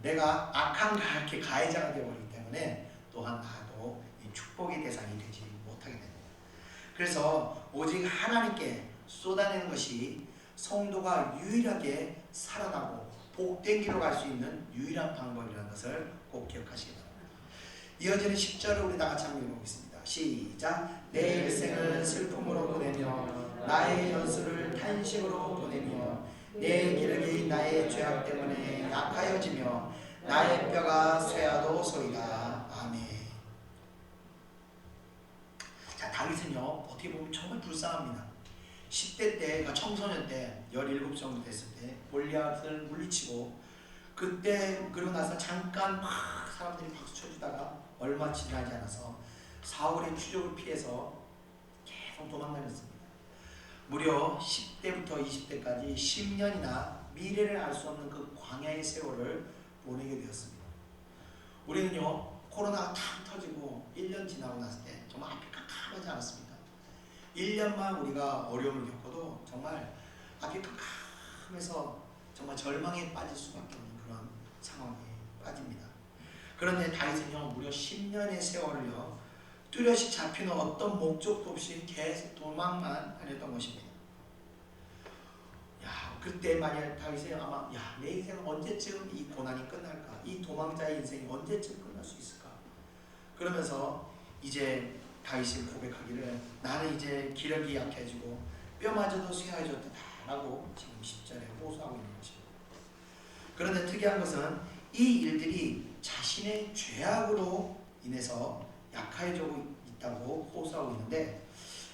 내가 악한 가해자가 되어버리기 때문에 또한 나도 이 축복의 대상이 되지 못하게 됩니다. 그래서 오직 하나님께 쏟아내는 것이 성도가 유일하게 살아나고 복된 길로 갈 수 있는 유일한 방법이라는 것을 꼭 기억하시기 바랍니다. 이어지는 10절을 우리 다 같이 한번 읽어보겠습니다. 시작. 내 일생을 슬픔으로 보내며 나의 연수를 탄식으로 보내며 내 기력이 나의 죄악 때문에 약하여지며 나의 뼈가 쇠하도소이다. 아멘. 자, 다윗은요 어떻게 보면 정말 불쌍합니다. 10대 때, 그러니까 청소년 때 17 정도 됐을 때 골리앗을 물리치고 그때 그러고 나서 잠깐 막 사람들이 박수 쳐주다가 얼마 지나지 않아서 사울의 추적을 피해서 계속 도망다녔습니다. 무려 10대부터 20대까지 10년이나 미래를 알 수 없는 그 광야의 세월을 보내게 되었습니다. 우리는요 코로나가 탁 터지고 1년 지나고 났을 때 정말 앞이 깜깜하지 않았습니까? 1년만 우리가 어려움을 겪어도 정말 앞이 깜깜해서 정말 절망에 빠질 수밖에 없는 그런 상황에 빠집니다. 그런데 다윗은요 무려 10년의 세월을요 뚜렷이 잡히는 어떤 목적도 없이 계속 도망만 다녔던 것입니다. 야, 그때 만약 다윗이 아마 내 인생은 언제쯤 이 고난이 끝날까? 이 도망자의 인생이 언제쯤 끝날 수 있을까? 그러면서 이제 다윗이 고백하기를 나는 이제 기력이 약해지고 뼈마저도 쇠해졌다 라고 지금 10절에 호소하고 있는 것입니다. 그런데 특이한 것은 이 일들이 자신의 죄악으로 인해서 약해지고 있다고 호소하고 있는데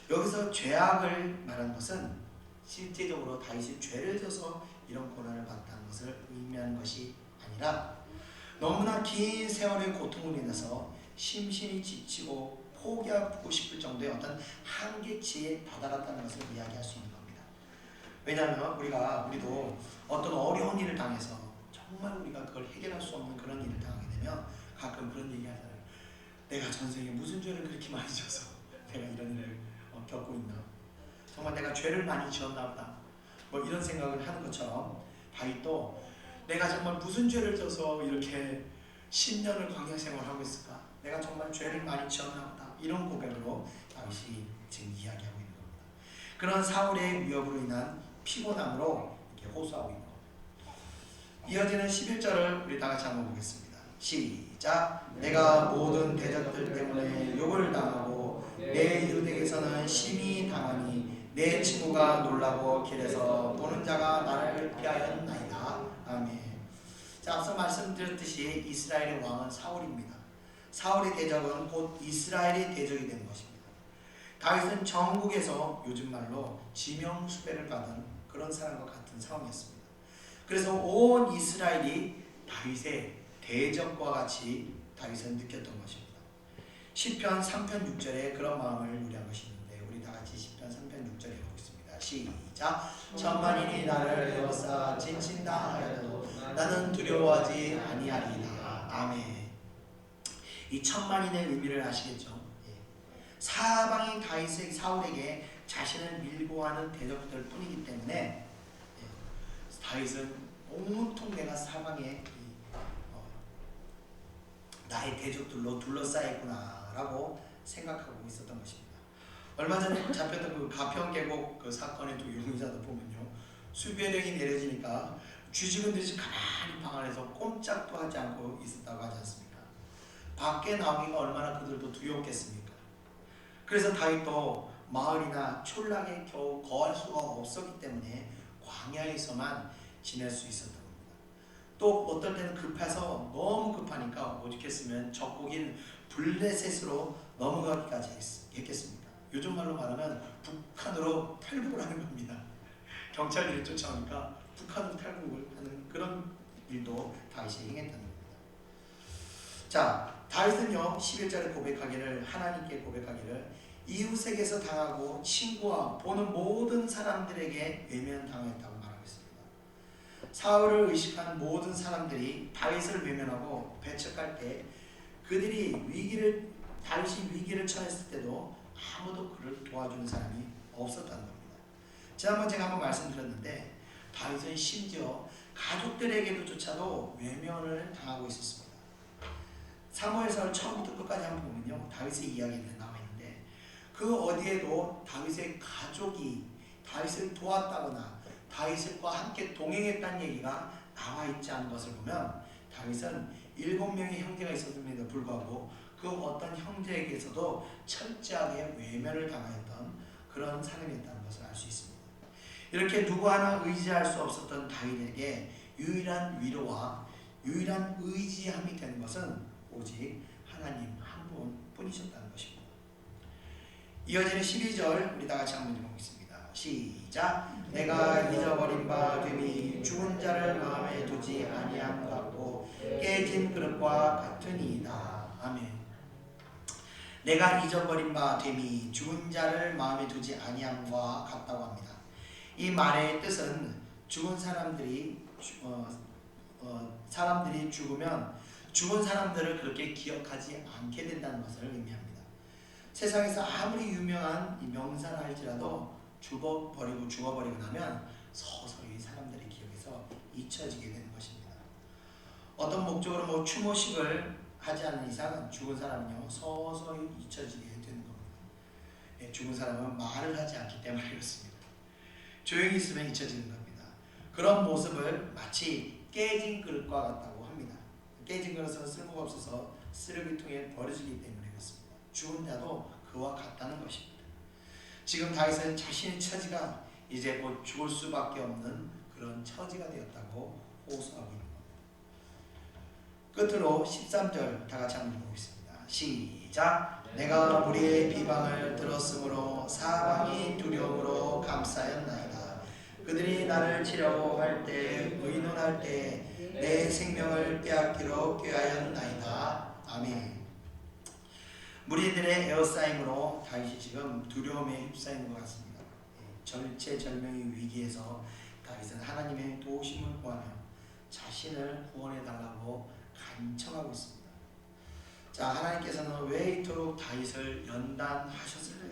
여기서 죄악을 말하는 것은 실제적으로 다윗이 죄를 져서 이런 고난을 받았다는 것을 의미하는 것이 아니라 너무나 긴 세월의 고통으로 인해서 심신이 지치고 포기하고 싶을 정도의 어떤 한계치에 다다랐다는 것을 이야기할 수 있는 겁니다. 왜냐하면 우리도 어떤 어려운 일을 당해서 정말 우리가 그걸 해결할 수 없는 그런 일을 당하게 되면 가끔 그런 얘기 하잖아요. 내가 전생에 무슨 죄를 그렇게 많이 져서 내가 이런 일을 겪고 있나? 정말 내가 죄를 많이 지었나 보다. 뭐 이런 생각을 하는 것처럼 다윗도 내가 정말 무슨 죄를 져서 이렇게 10년을 광야 생활하고 있을까? 내가 정말 죄를 많이 지었나 보다. 이런 고백으로 다윗이 지금 이야기하고 있는 겁니다. 그런 사울의 위협으로 인한 피곤함으로 이렇게 호소하고 있는 겁니다. 이어지는 11절을 우리 다 같이 한번 보겠습니다. 시작. 내가 모든 대적들 때문에 욕을 당하고 내 이웃에게서는 심히 당하니 내 친구가 놀라고 길에서 보는 자가 나를 피하였나이다. 아멘. 자, 앞서 말씀드렸듯이 이스라엘의 왕은 사울입니다. 사울의 대적은 곧 이스라엘의 대적이 되는 것입니다. 다윗은 전국에서 요즘 말로 지명수배를 받은 그런 사람과 같은 상황이었습니다. 그래서 온 이스라엘이 다윗의 대적과 같이 다윗은 느꼈던 것입니다. 시편 3편 6절에 그런 마음을 누리한 것이 있는데 우리 다 같이 시편 3편 6절에 보겠습니다. 시작. 천만인이 나를 에워싸 진친다 하여도 나는 두려워하지 아니하리이다. 아멘. 이 천만인의 의미를 아시겠죠? 사방이 다윗의 사울에게 자신을 밀고 하는 대적들 뿐이기 때문에 다윗은 온통 내가 사방에 나의 대적들로 둘러싸였구나 라고 생각하고 있었던 것입니다. 얼마 전에 잡혔던 그 가평계곡 그 사건의 두 용의자도 보면요, 수배령이 내려지니까 쥐지근듯이 가만히 방 안에서 꼼짝도 하지 않고 있었다고 하지 않습니까? 밖에 나오기가 얼마나 그들도 두려웠겠습니까? 그래서 다윗도 마을이나 촌락에 겨우 거할 수가 없었기 때문에 광야에서만 지낼 수 있었던 겁니다. 또 어떨 때는 급해서 너무 급하니까 오죽했으면 적국인 블레셋으로 넘어가기까지 했겠습니까? 요즘 말로 말하면 북한으로 탈북을 하는 겁니다. 경찰들이 쫓아오니까 북한으로 탈북을 하는 그런 일도 다윗이 행했다는 겁니다. 자, 다윗은요 11절에 고백하기를, 하나님께 고백하기를 이웃에게서 당하고 친구와 보는 모든 사람들에게 외면당했다고 말하고 있습니다. 사울을 의식한 모든 사람들이 다윗을 외면하고 배척할 때 다윗이 위기를 처했을 때도 아무도 그를 도와주는 사람이 없었다는 겁니다. 지난번 제가 한번 말씀드렸는데 다윗은 심지어 가족들에게조차도 외면을 당하고 있었습니다. 사무엘서를 처음부터 끝까지 한번 보면요, 다윗의 이야기가 나와 있는데 그 어디에도 다윗의 가족이 다윗을 도왔다거나 다윗과 함께 동행했다는 얘기가 나와 있지 않은 것을 보면 다윗은 7명의 형제가 있었음에도 불구하고 그 어떤 형제에게서도 철저하게 외면을 당하였던 그런 사람이었다는 것을 알 수 있습니다. 이렇게 누구 하나 의지할 수 없었던 다윗에게 유일한 위로와 유일한 의지함이 되는 것은 오직 하나님 한 분뿐이셨다는 것입니다. 이어지는 12절 우리 다 같이 한번 읽어보겠습니다. 시작. 내가 잊어버린 바 됨이 죽은 자를 마음에 두지 아니함 같고 깨진 그릇과 같으니이다. 아멘. 내가 잊어버린 바 됨이 죽은 자를 마음에 두지 아니함과 같다고 합니다. 이 말의 뜻은 죽은 사람들이 죽으면 죽은 사람들을 그렇게 기억하지 않게 된다는 것을 의미합니다. 세상에서 아무리 유명한 명사를 할지라도 죽어버리고 나면 서서히 사람들의 기억에서 잊혀지게 되는 것입니다. 어떤 목적으로 추모식을 하지 않는 이상은 죽은 사람은요 서서히 잊혀지게 되는 겁니다. 죽은 사람은 말을 하지 않기 때문에 그렇습니다. 조용히 있으면 잊혀지는 겁니다. 그런 모습을 마치 깨진 그릇과 같다고 합니다. 깨진 그릇은 쓸모가 없어서 쓰레기통에 버려지기 때문에 그렇습니다. 죽은 자도 그와 같다는 것입니다. 지금 다윗은 자신의 처지가 이제 곧 죽을 수밖에 없는 그런 처지가 되었다고 호소하고 있는 겁니다. 끝으로 13절 다 같이 한번 보겠습니다. 시작. 내가 우리의 비방을 들었으므로 사방이 두려움으로 감싸였나이다. 그들이 나를 치려고 할 때 의논할 때 내 생명을 빼앗기로 꾀하였나이다. 아멘. 무리들의 에워싸임으로 다윗이 지금 두려움에 휩싸이는 것 같습니다. 절체절명의 위기에서 다윗은 하나님의 도우심을 구하며 자신을 구원해달라고 간청하고 있습니다. 자, 하나님께서는 왜 이토록 다윗을 연단하셨을까요?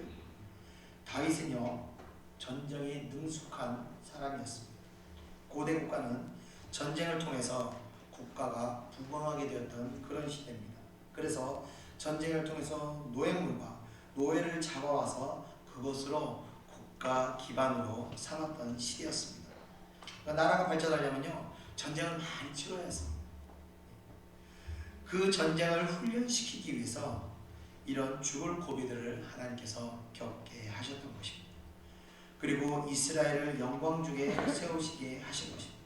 다윗은요 전쟁에 능숙한 사람이었습니다. 고대 국가는 전쟁을 통해서 국가가 부강하게 되었던 그런 시대입니다. 그래서 전쟁을 통해서 노예물과 노예를 잡아와서 그것으로 국가 기반으로 삼았던 시대였습니다. 그러니까 나라가 발전하려면요 전쟁을 많이 치러야 했습니다. 그 전쟁을 훈련시키기 위해서 이런 죽을 고비들을 하나님께서 겪게 하셨던 것입니다. 그리고 이스라엘을 영광 중에 세우시게 하신 것입니다.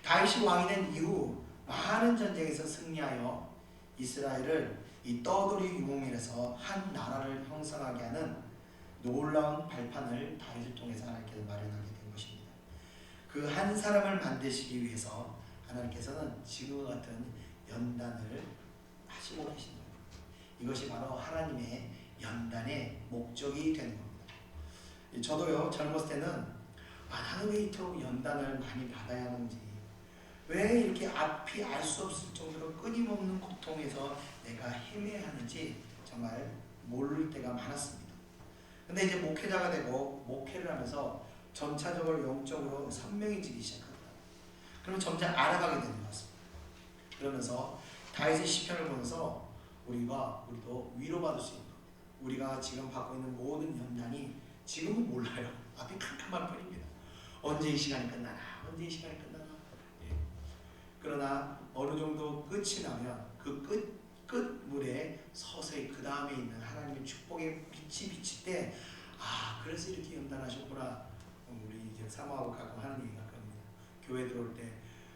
다윗이 왕이 된 이후 많은 전쟁에서 승리하여 이스라엘을 이 떠돌이 유목민에서 한 나라를 형성하게 하는 놀라운 발판을 다윗을 통해서 하나님께서 마련하게 된 것입니다. 그 한 사람을 만드시기 위해서 하나님께서는 지금과 같은 연단을 하시고 계신 겁니다. 이것이 바로 하나님의 연단의 목적이 되는 겁니다. 저도요 젊었을 때는 나는 왜 이토록 연단을 많이 받아야 하는지, 왜 이렇게 앞이 알 수 없을 정도로 끊임없는 고통에서 내가 헤매야 하는지 정말 모를 때가 많았습니다. 근데 이제 목회자가 되고 목회를 하면서 점차적으로 영적으로 선명해지기 시작합니다. 그러면 점차 알아가게 되는 것 같습니다. 그러면서 다윗의 시편을 보면서 우리도 위로받을 수 있는 겁니다. 우리가 지금 받고 있는 모든 연단이 지금은 몰라요. 앞이 캄캄할 뿐입니다. 언제 이 시간이 끝나나, 언제 이 시간이 끝나나. 그러나 어느 정도 끝이 나면 그 끝물에 서서히 그 다음에 있는 하나님의 축복의 빛이 비칠 때, 그래서 이렇게 연단하셨구나. 우리 이제 사모하고 가끔 하는 얘기가 그럽니다. 교회 들어올 때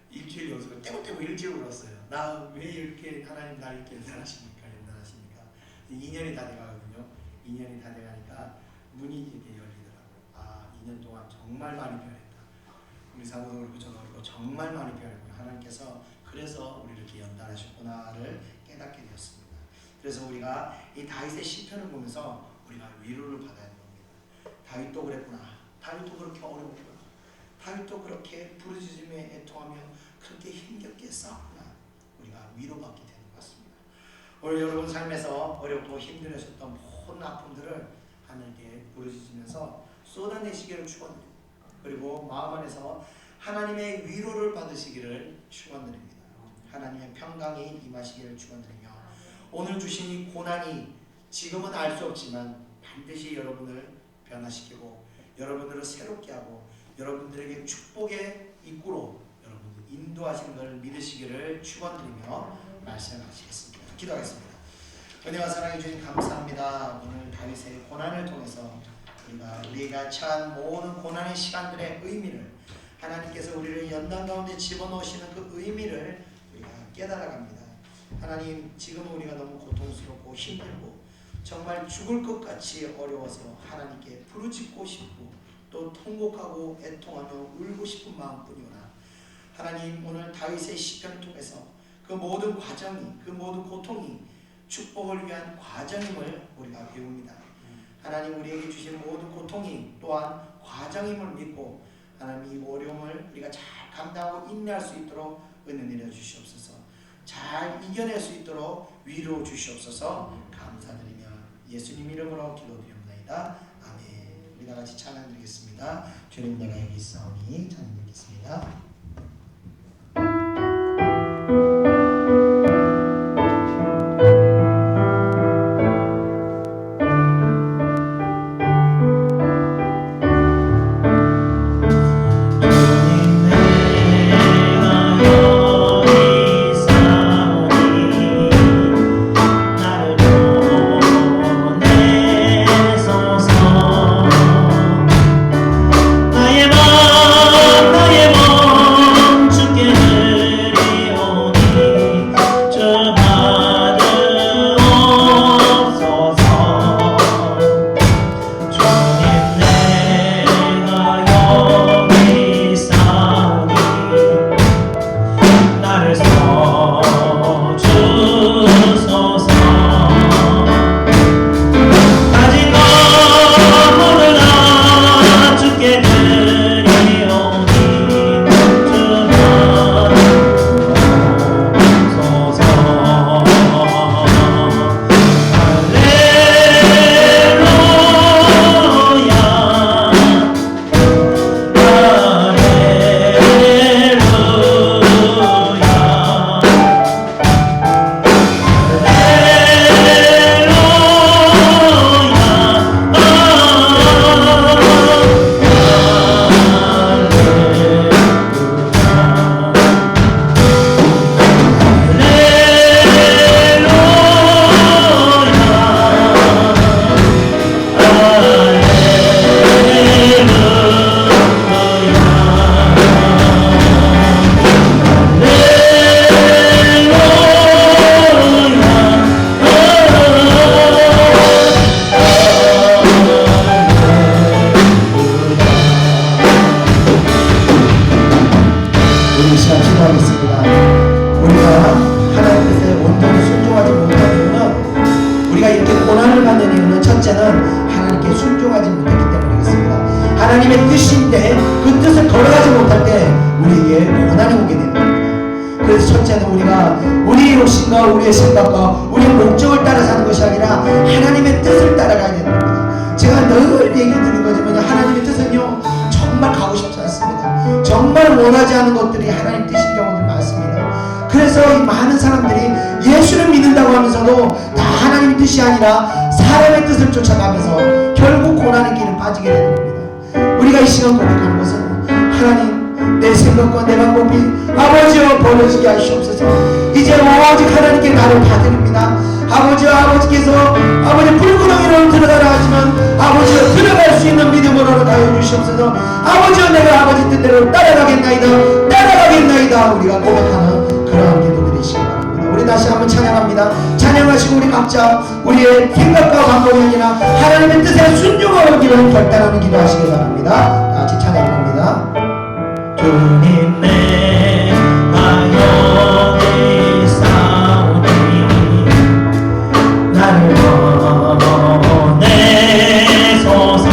일주일 연속을 떼고떼고 일찍 울었어요. 나 왜 이렇게 하나님 날 이렇게 연단하십니까? 2년이 다 돼가거든요. 2년이 다 돼가니까 문이 이렇게 열리더라고요. 2년 동안 정말 많이 변했다. 우리 사모도 그렇고 저도 그렇고 정말 많이 변했고 하나님께서 그래서 우리를 이렇게 연단하셨구나를 깨닫게 되었습니다. 그래서 우리가 이 다윗의 시편을 보면서 우리가 위로를 받아야 합니다. 다윗도 그랬구나. 다윗도 그렇게 어려웠구나. 다윗도 그렇게 부르짖음에 애통하며 그렇게 힘겹게 싸우나 우리가 위로받게 되는 것 같습니다. 오늘 여러분 삶에서 어렵고 힘들으셨던 모든 아픔들을 하나님께 부르짖으면서 쏟아내시기를 축원드립니다. 그리고 마음 안에서 하나님의 위로를 받으시기를 축원드립니다. 하나님의 평강이 임하시기를 축원드리며 오늘 주신 이 고난이 지금은 알 수 없지만 반드시 여러분을 변화시키고 여러분들을 새롭게 하고 여러분들에게 축복의 입구로 여러분들 인도하시는 것을 믿으시기를 축원드리며 말씀하시겠습니다. 기도하겠습니다. 은혜와 사랑해 주님 감사합니다. 오늘 다윗의 고난을 통해서 우리가 처한 모든 고난의 시간들의 의미를 하나님께서 우리를 연단 가운데 집어넣으시는 그 의미를 우리가 깨달아갑니다. 하나님, 지금은 우리가 너무 고통스럽고 힘들고 정말 죽을 것 같이 어려워서 하나님께 부르짖고 싶고 또 통곡하고 애통하며 울고 싶은 마음뿐이오나 하나님, 오늘 다윗의 시편을 통해서 그 모든 과정이, 그 모든 고통이 축복을 위한 과정임을 우리가 배웁니다. 하나님, 우리에게 주신 모든 고통이 또한 과정임을 믿고 하나님, 이 어려움을 우리가 잘 감당하고 인내할 수 있도록 은혜 내려 주시옵소서. 잘 이겨낼 수 있도록 위로 주시옵소서. 감사드리며 예수님 이름으로 기도드립니다. 아멘. 우리 다 같이 찬양 드리겠습니다. 주님, 내가 여기 있사오니 찬양 드리겠습니다. 하나님의 뜻인데 그 뜻을 걸어가지 못할 때 우리에게 고난이 오게 되는 겁니다. 그래서 첫째는 우리가 우리의 욕심과 우리의 생각과 우리의 목적을 따라 사는 것이 아니라 하나님의 뜻을 따라가야 되는 겁니다. 제가 늘 얘기 드리는 거지만 하나님의 뜻은요 정말 가고 싶지 않습니다. 정말 원하지 않은 것들이 하나님 뜻인 경우들이 많습니다. 그래서 이 많은 사람들이 예수를 믿는다고 하면서도 다 하나님의 뜻이 아니라 사람의 뜻을 쫓아가면서 결국 고난의 길에 빠지게 되는 겁니다. 우리가 이 시간 고백하는 것은 하나님, 내 생각과 내 방법이 아버지여 벌어지게 하시옵소서. 이제 오직 하나님께 나를 받으립니다. 아버지여, 아버지께서 아버지 불구덩이로 들어가라 하지만 아버지여 들어갈 수 있는 믿음으로 허락하여 주시옵소서. 아버지여, 내가 아버지 뜻대로 따라가겠나이다, 따라가겠나이다. 우리가 고백하는 그러한 기도들이시기 바랍니다. 우리 다시 한번 찬양합니다. 찬양하시고 우리 각자 우리의 생각과 방법이 아니라 하나님의 뜻에 순종하기를 결단하는 기도하시기 바랍니다. 다 같이 찬양합니다. 주님, 내가 여기 있사오니 나를 보내소서.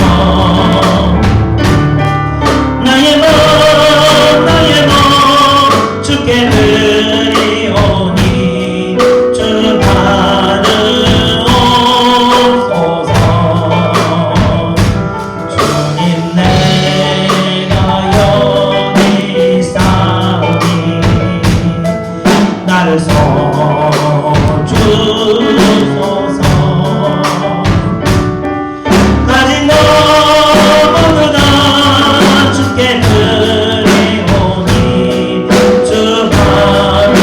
나의 드리오니 주 받으옵소서. 주님 내가 여기 있사오니 나를 써주소서. 가진 것 모두 다 주께 드리오니 주 받으옵소서.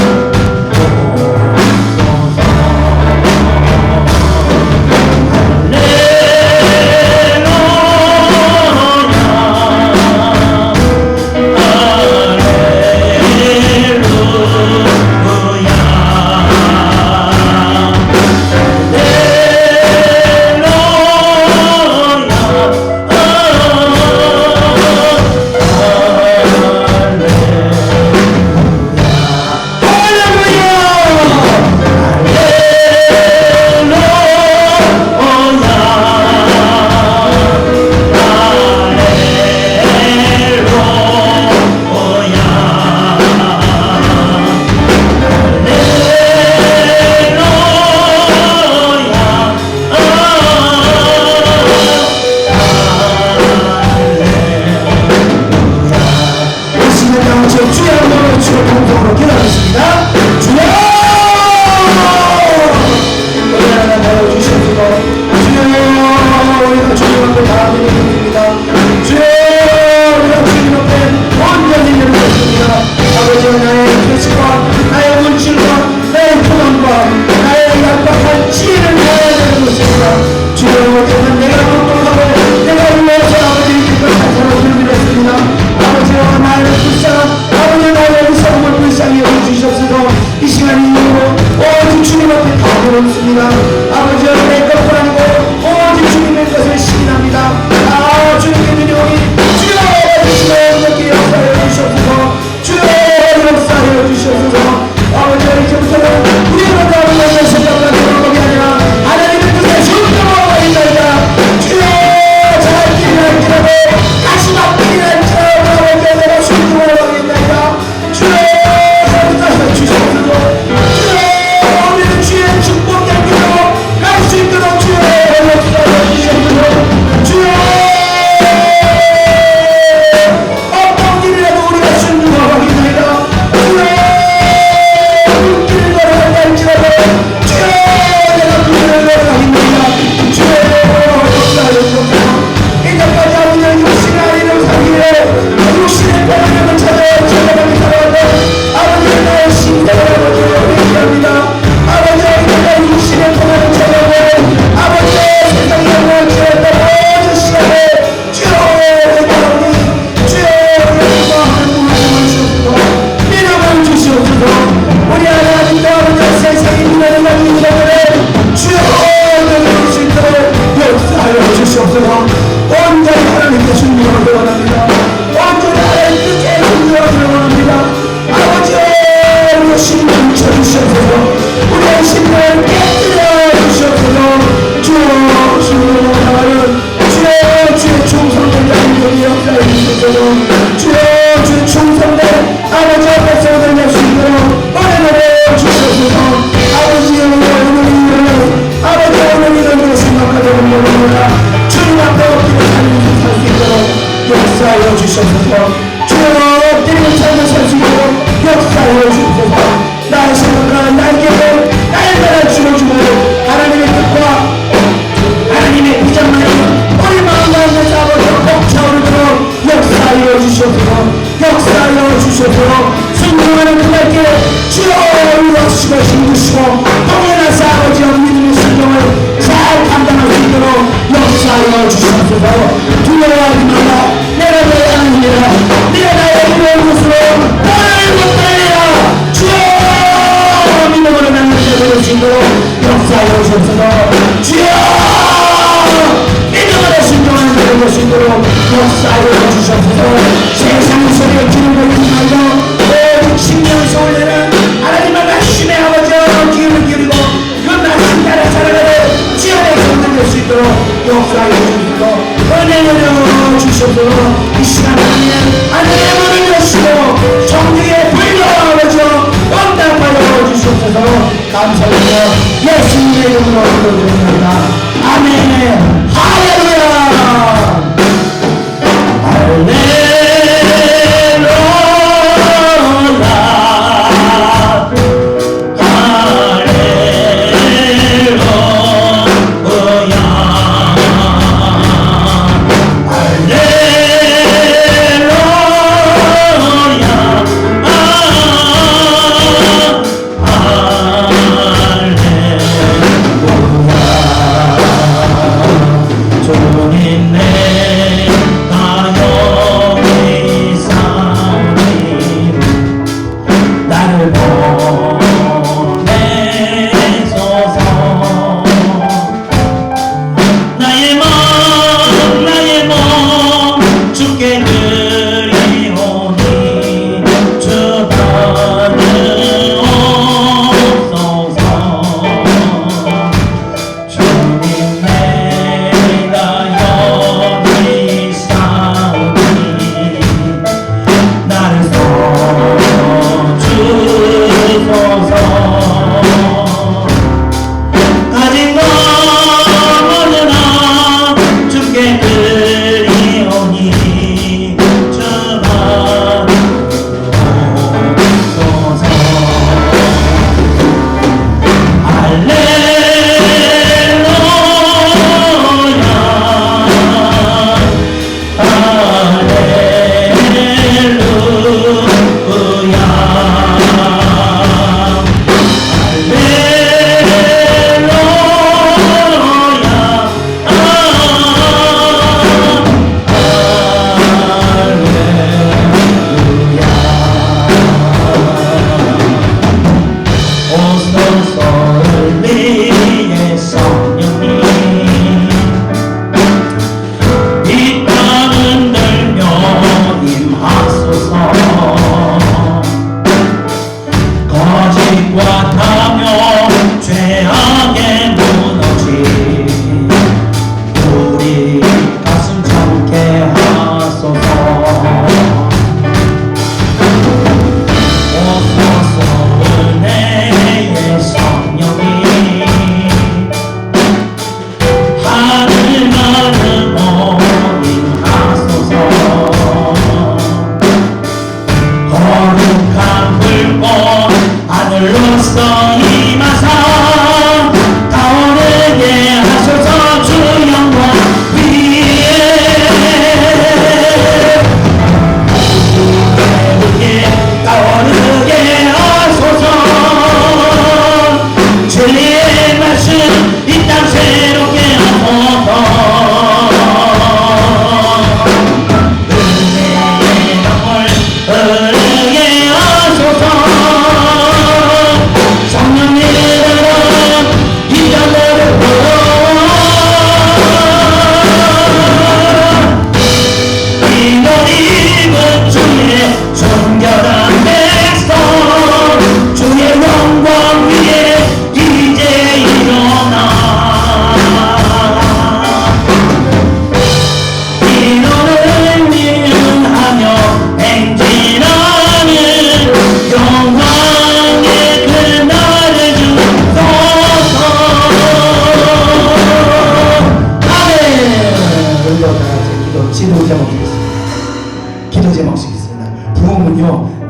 이 시간 하나님 하나님의 문을 여시고 정직에 불러버려 감사드리며 예수님의 이름으로 기도드립니다. 아멘. 할렐루야.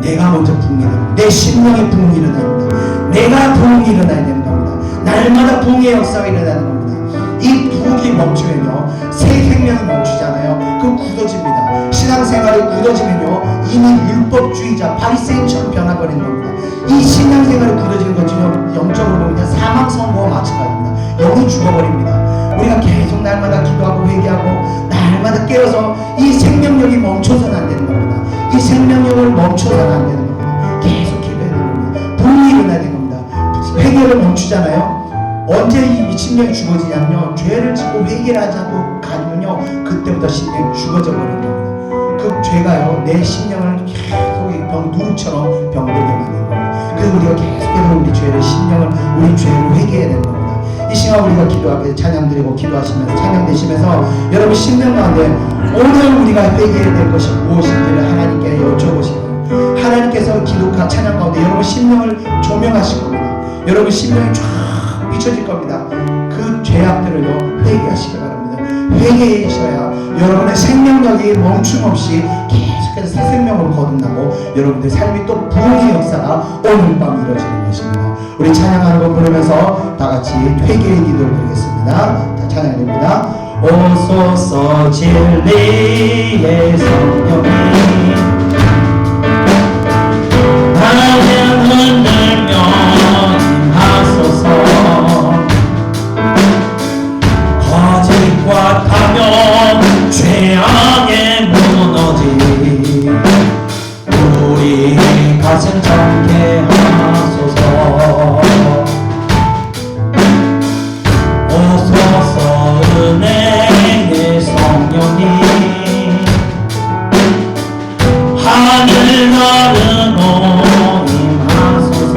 내가 먼저 부흥이 됩니다. 내 심령의 부흥이 일어나야 됩니다. 내가 부흥이 일어나야 되는 겁니다. 날마다 부흥의 역사가 일어나는 겁니다. 이 부흥이 멈추면요 새 생명이 멈추잖아요. 그 굳어집니다. 신앙생활이 굳어지면요 이미 율법주의자 바리새인처럼 변화버리는 겁니다. 이 신앙생활이 굳어지는 것은요 영적으로 보면 사망 선고와 마찬가지입니다. 영이 죽어버립니다. 우리가 계속 날마다 기도하고 회개하고 날마다 깨어서 이 생명력이 멈춰서는 안 되는 겁니다. 이 생명력을 멈춰서는 안 되는 겁니다. 계속 기도해야 되는 겁니다. 부흥이 일어나야 되는 겁니다. 회개를 멈추잖아요. 언제 이 심령이 죽어지냐면요 죄를 짓고 회개를 하지 않고 가면요 그때부터 심령이 죽어져 버리는 겁니다. 그 죄가요 내 심령을 계속 누룩처럼 병들게 만드는 겁니다. 그래서 우리가 계속해서 우리 죄를 심령을 우리 죄를 회개해야 되는 겁니다. 이 시간 우리가 기도하게 찬양 드리고 기도하시면서 찬양 되시면서 여러분 심령 가운데 오늘 우리가 회개해야 될 것이 무엇인지를 하나님께 여쭤보시고 하나님께서 기도과 찬양 가운데 여러분 심령을 조명하실 겁니다. 여러분 심령이 쫙 비춰질 겁니다. 그 죄악들을요 회개하시기 바랍니다. 회개하셔야 여러분의 생명력이 멈춤없이 계속해서 새 생명으로 거듭나고 여러분들 삶이 또 부흥의 역사가 오늘 밤 이루어지는 것입니다. 우리 찬양하는 거 부르면서 다 같이 회개의 기도를 드리겠습니다. 자, 찬양합니다. 오소서 진리의 성령이 나를 흔들며 임하소서. 거짓과 파멸 죄악에 무너지 우리 가슴 참게 하소서. 오소서 은혜의 성령이 하늘 나르고 임하소서.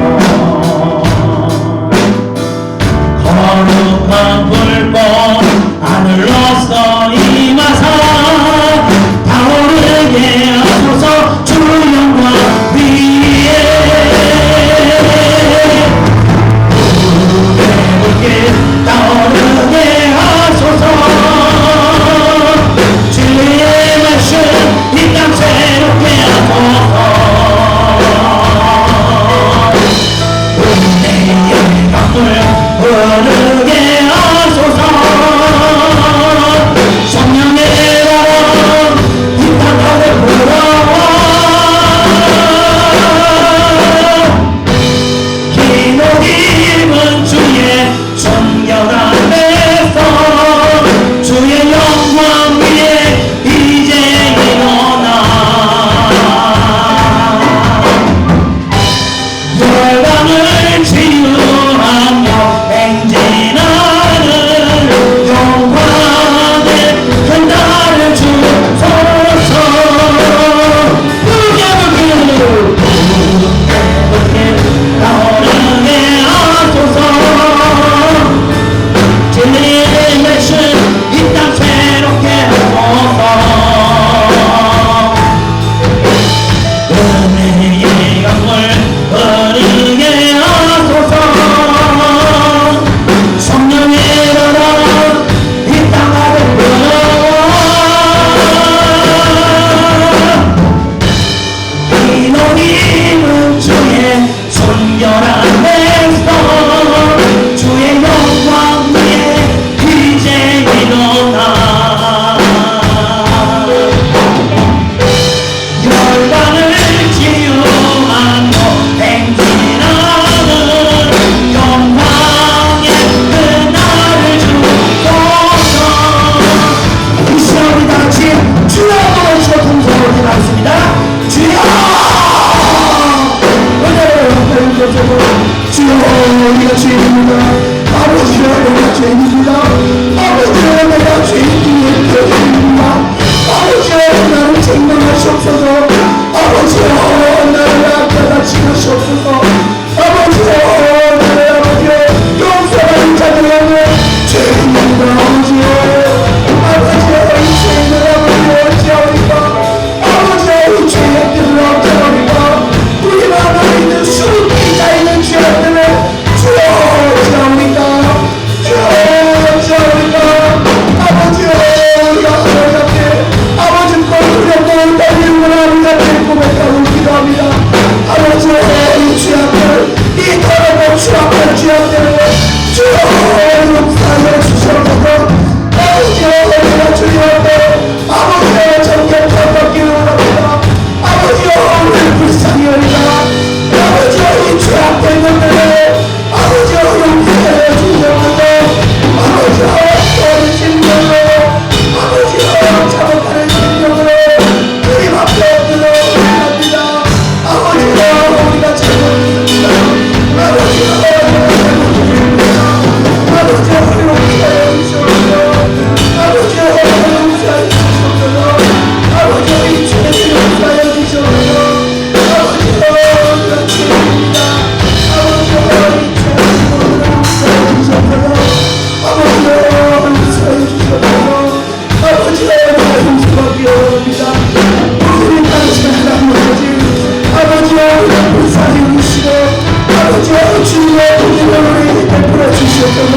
아버지여 주님의 은혜를 베풀어 주시옵소서.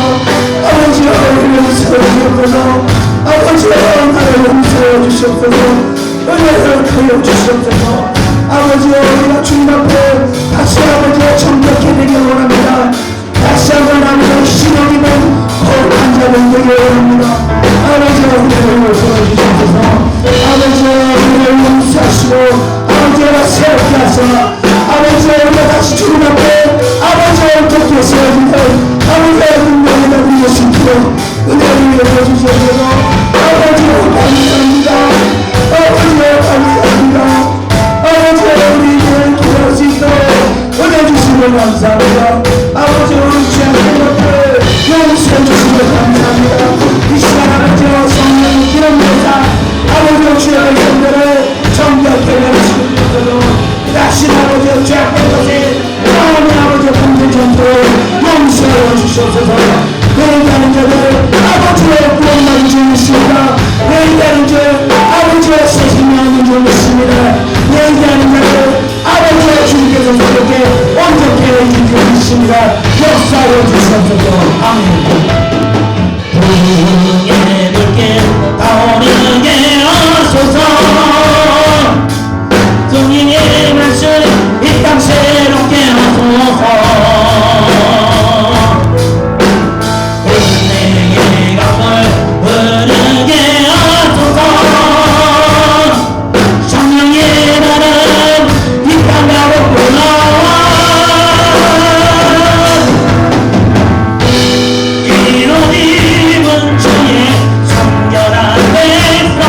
아버지여 우리를 용서해 주옵소서. 아버지여 나를 용서해 주시옵소서. 은혜를 하여 주시옵소서. 아버지여 우리가 주님 앞에 다시 아버지여 정결케 되길 원합니다. 다시 한번 아버지여 신앙 있는 거룩한 자를 되길 원합니다. 아버지여 우리를 용서해 주시옵소서. 아버지여 우리를 용서하시고 아버지여 새롭게 하소서. 아버지여 우리가 다시 주님 앞에 아버지여 어떻게 세워지는 아버지여 능력이다 우리 예수 그리스도 은혜를 위해 주시옵소서. 아버지여 감사합니다. 아버지여 감사합니다. 아버지여 우리를 기도할 수 있도록 은혜 주시면 감사합니다. 아버지여 우리 취한 것들 용서해 주시면 감사합니다. 이 시간 아버지여 성령 기름 부으사 아버지여 주의 백성들을 정결케 하시옵소서. 다시 아버지여 죄악된 것에 마음의 아버지여 범죄 전도를 용서해 주시옵소서. 회개하는 자들 아버지여 구원받은 줄 믿습니다. 회개하는 줄 아버지여 새 생명하는 줄 믿습니다. 회개하는 자들 아버지여 주님께서 새롭게 온전케 해주신 줄 믿습니다. 역사하여 주시옵소서. 아멘. 부흥의 불길 타오르게 하소서. 성령의 말씀 이 땅 새롭게 하소서. 은혜의 강물 흐르게 하소서. 성령의 나는 이 땅 가로구나. 이런 입은 주의 성결한 백성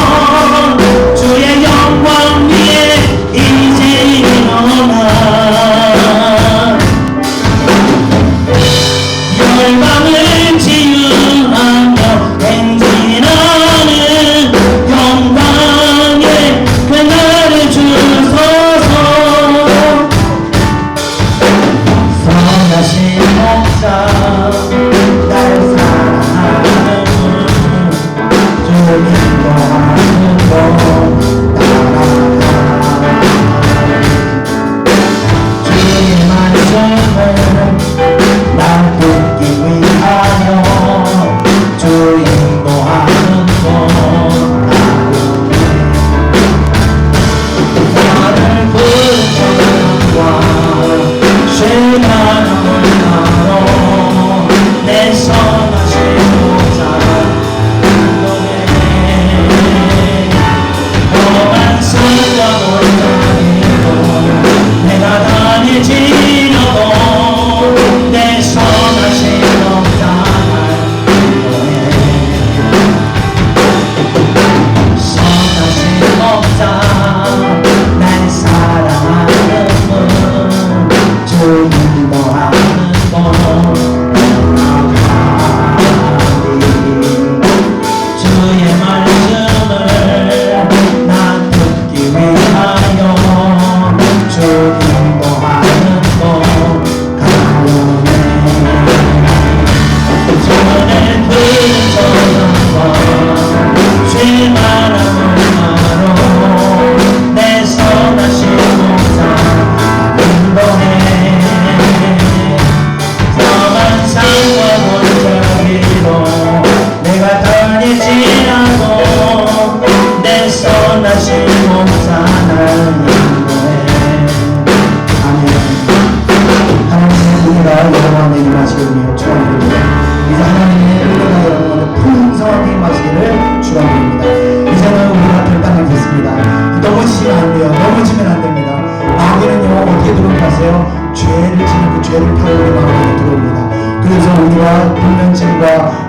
주의 영광 위에 이제 일어나 열방을 치유하며 행진하는 영광의 그날을 주소서. 선하신 목자 날 사랑하는 주님도 하는 것 따라가 주의 말씀을 날 듣기 위하여 주 인도하는 것 나를 부르는 과 실망을 나로 내 선하신 목자 인도해 험한 산과 골짜기로 내가 다닐지라도 내 선하신 목자 인도해 선하신 목자 날 사랑하는 주 인도하는 것 주의 말씀을 나 듣기 위하여 주 인도하는 것 가오네. 주는 그저영과 실만함을 나로 내 선하신 목자 인도해 험한 산과 골짜기로 내가 다닐지라도 내 선하신 목자 날 인도해. 아멘. 하나님의 은혜가 여러분에게 임하시기를 축원드립니다. 이제 하나님의 은혜가 여러분에게 풍성하게 임하시기를 축원드립니다. 이제는 우리가 결단을 했습니다. 넘어지시면 안 돼요. 넘어지면 안 됩니다. 마귀는요 어떻게 들어오는지 아세요? 죄를 지는 그 죄를 타고 우리 마음에 들어옵니다. 그래서 우리가 불면증과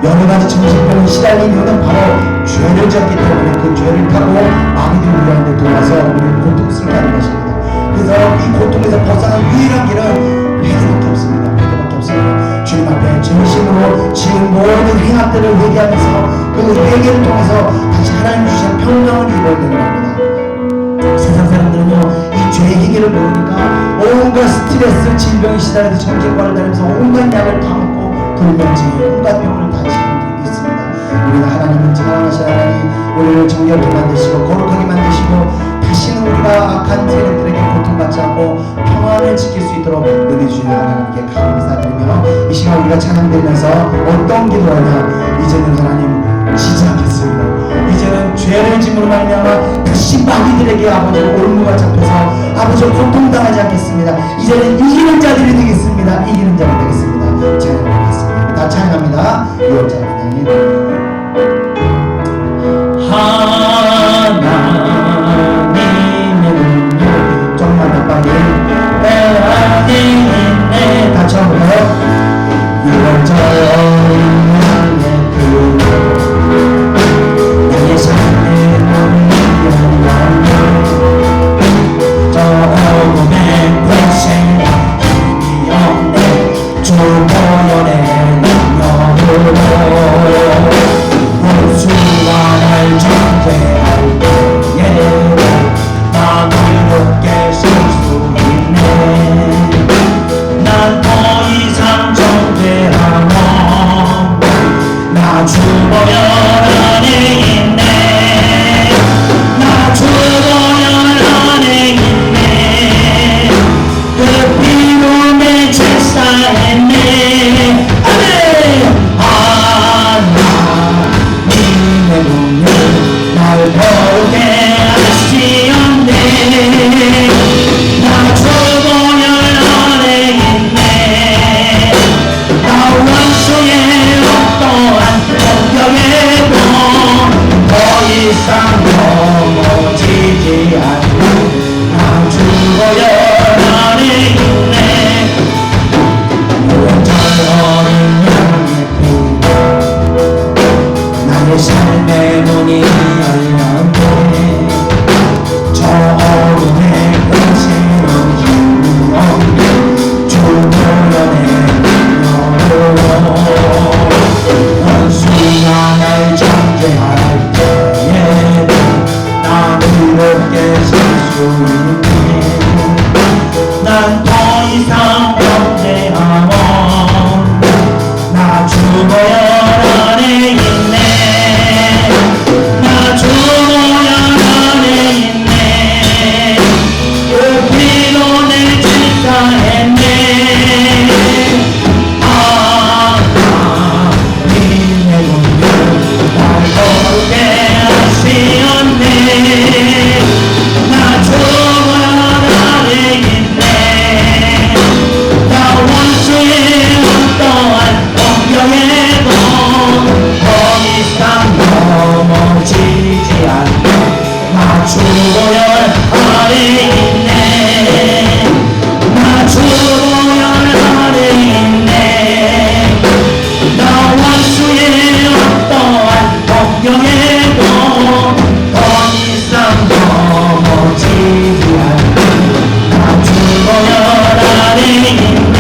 여러 가지 정신병에 시달린 이유는 바로 죄를 지었기 때문에 그 죄를 타고 마귀들이 우리한테 들어와서 우리를 고통스럽게 하는 것입니다. 그래서 이 고통에서 벗어난 유일한 길은 회개밖에 없습니다. 회개밖에 없습니다. 주님 앞에 진심으로 지은 모든 행악들을 회개하면서 그 회개를 통해서 다시 하나님 주신 평강을 입어야 되는 겁니다. 세상 사람들은요 이 죄의 해결을 모르니까 온갖 스트레스, 질병에 시달려서 정신과를 다니면서 온갖 약을 다 먹고 불면증, 온갖 병을 다 지금 있습니다. 우리가 하나님을 사랑하시는 하나님 우리를 정결하게 만드시고 거룩하게 만드시고 다시는 우리가 악한 세력들에게 고통받지 않고 평안을 지킬 수 있도록 은혜 주시는 하나님께 감사드리며 이 시간 우리가 찬양드리면서 어떤 기도하냐 이제는 하나님 지지 않겠습니다. 이제는 죄를 짐으로 말미암아 다시 마귀들에게 아버지 올무가 잡혀서 아버지 고통당하지 않겠습니다. 이제는 이기는 자들이 되겠습니다. 이기는 자들이 되겠습니다. 찬양하겠습니다. 다 찬양합니다. 유업자 찬양이 하나님은 조금만 더 빨리 내 안에 있네. 다 처음으로 이런저런 그 나의 삶의 문이 저 어둠의 괴생 힘이 없네. 조보연의 능력으로 원수와 날 정죄할 때에 나 그렇게 쓸 수 있네. 난 더 이상 정죄하며 나 주보연 안에 있네. 나 주보연 안에 있네. 그 피로 내 죄 사했네. 아멘. 하나님의 눈을 날 보게 하시었네. 나 주보연 안에 있네. 나 원수의 어떠한 공격에도 더 이상 넘어지지 않고 나 주보연 안에 있네. 영원전 어린 양의 피 나의 삶의 문이 열렸네. 저 어둠의 근심은 힘이 없네. 주보연의 능력으로 원수가 날 정죄할 때에 나 그렇게 쓸 수 있네. 난 더 이상 정죄하며 나 주보연 안에 있네. 나 주보연 안에 있네. 그 피로 내 죄 사했네. 하나님의 눈을 날 보게 하시었네. 나 주보연 안에 있네. 나 원수의 어떠한 공격에도 더 이상 넘어지지 않고 나 주보연 안에 있네. 나 주보연 안에 있네. 나 원수의 어떠한 공격에도 더 이상 넘어지지 않고 나 주보연 안에 있네.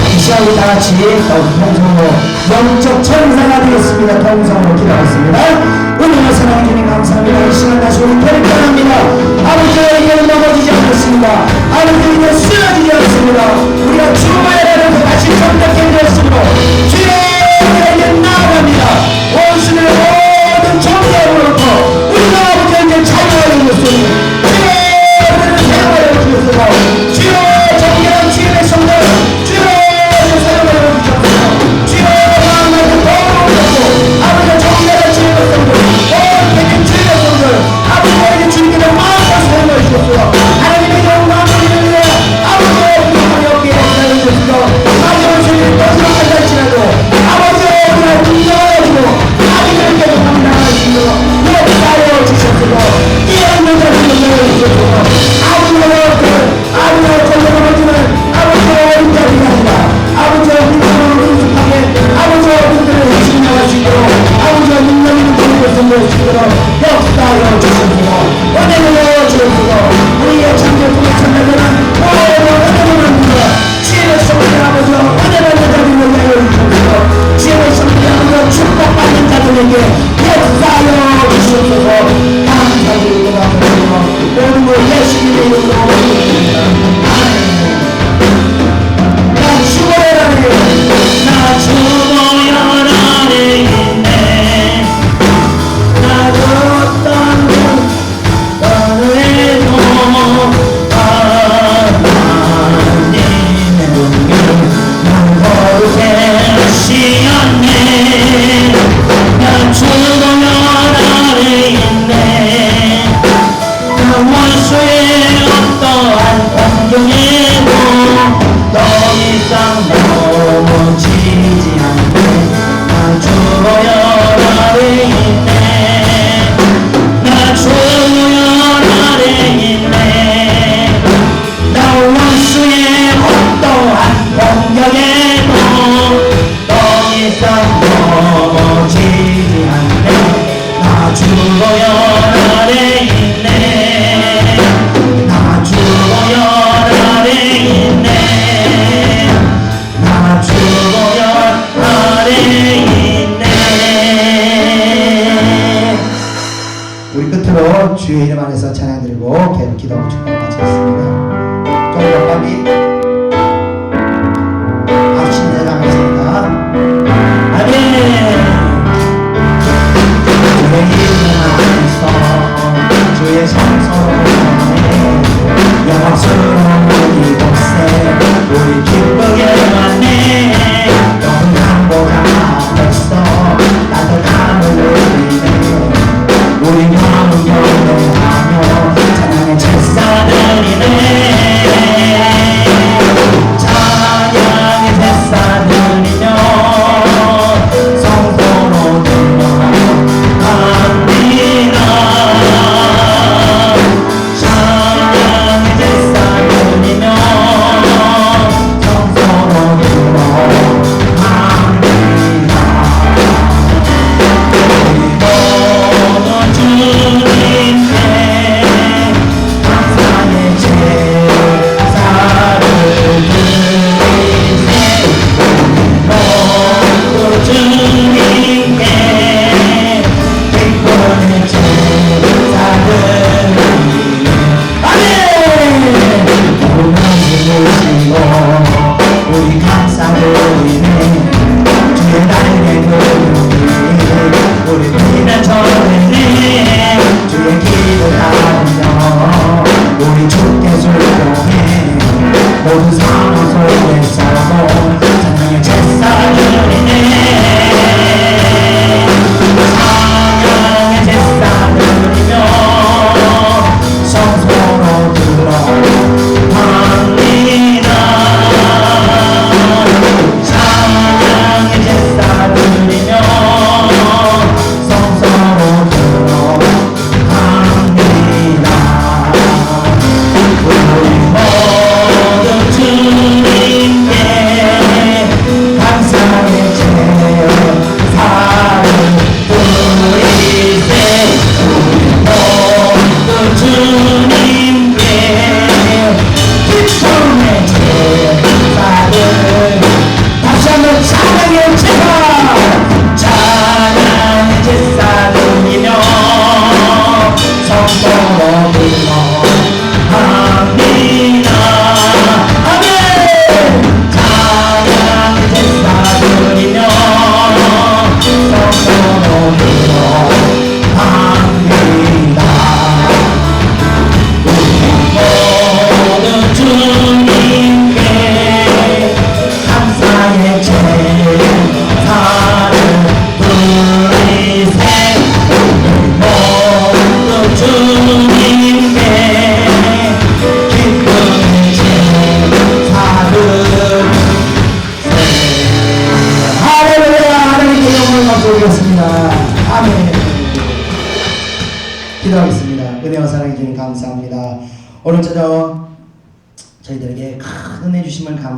이 시간 우리 다같이 통성으로 영적 천사가 되겠습니다. 통성으로 기도하겠습니다. 은혜와 사랑의 주님 감사합니다. 이 시간 다시 우리 결단합니다. 아버지의 이름 넘어지지 않겠습니다. 아버지의 이름 쓰러지지 않습니다. 우리가 주마야라는 다시 선택해 되었으므로 주의 이름에 나아갑니다. 원수의 모든 정죄함을 놓고 우리가 아버지에게 자유하여 주셨으니 주의 이름을 사용하여 주셨으며 주의 정결한 주의 백성들 주의 사용하여 주셨으며 주의 마음을 더러워졌고 아버지의 정결한 주의 백성들 온 주의 백성들 아버지에게 주님의 마음을 사용하여 주셨으며 하나님의 영광을 위해 아버지의 영광이 없게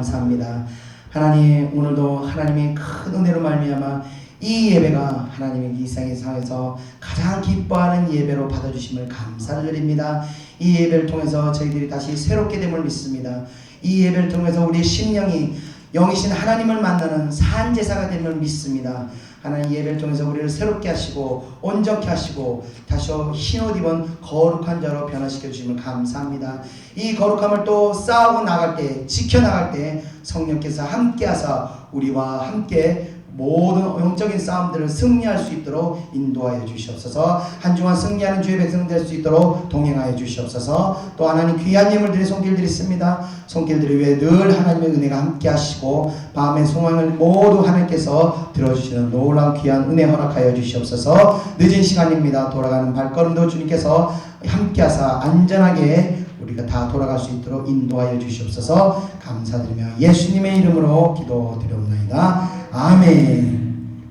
감사합니다. 하나님, 오늘도 하나님의 큰 은혜로 말미암아 이 예배가 하나님의 이 세상에서 가장 기뻐하는 예배로 받아주심을 감사를 드립니다. 이 예배를 통해서 저희들이 다시 새롭게 됨을 믿습니다. 이 예배를 통해서 우리의 심령이 영이신 하나님을 만나는 산제사가 됨을 믿습니다. 하나님, 예배를 통해서 우리를 새롭게 하시고 온전케 하시고 다시 흰옷 입은 거룩한 자로 변화시켜 주심을 감사합니다. 이 거룩함을 또 싸우고 나갈 때, 지켜나갈 때 성령께서 함께 하사 우리와 함께 모든 영적인 싸움들을 승리할 수 있도록 인도하여 주시옵소서. 한 주간 승리하는 주의 백성 될 수 있도록 동행하여 주시옵소서. 또 하나님, 귀한 예물들이 손길 드렸습니다. 손길들을 위해 늘 하나님의 은혜가 함께 하시고 마음의 소망을 모두 하나님께서 들어주시는 놀라운 귀한 은혜 허락하여 주시옵소서. 늦은 시간입니다. 돌아가는 발걸음도 주님께서 함께 하사 안전하게 우리가 다 돌아갈 수 있도록 인도하여 주시옵소서. 감사드리며 예수님의 이름으로 기도드리옵나이다. 아멘.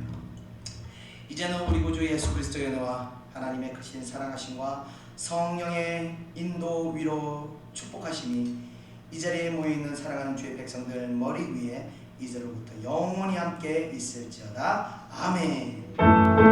이제는 우리 구주 예수 그리스도의 은혜와 하나님의 크신 사랑하심과 성령의 인도 위로 축복하심이 이 자리에 모여있는 사랑하는 주의 백성들 머리 위에 이제로부터 영원히 함께 있을지어다. 아멘.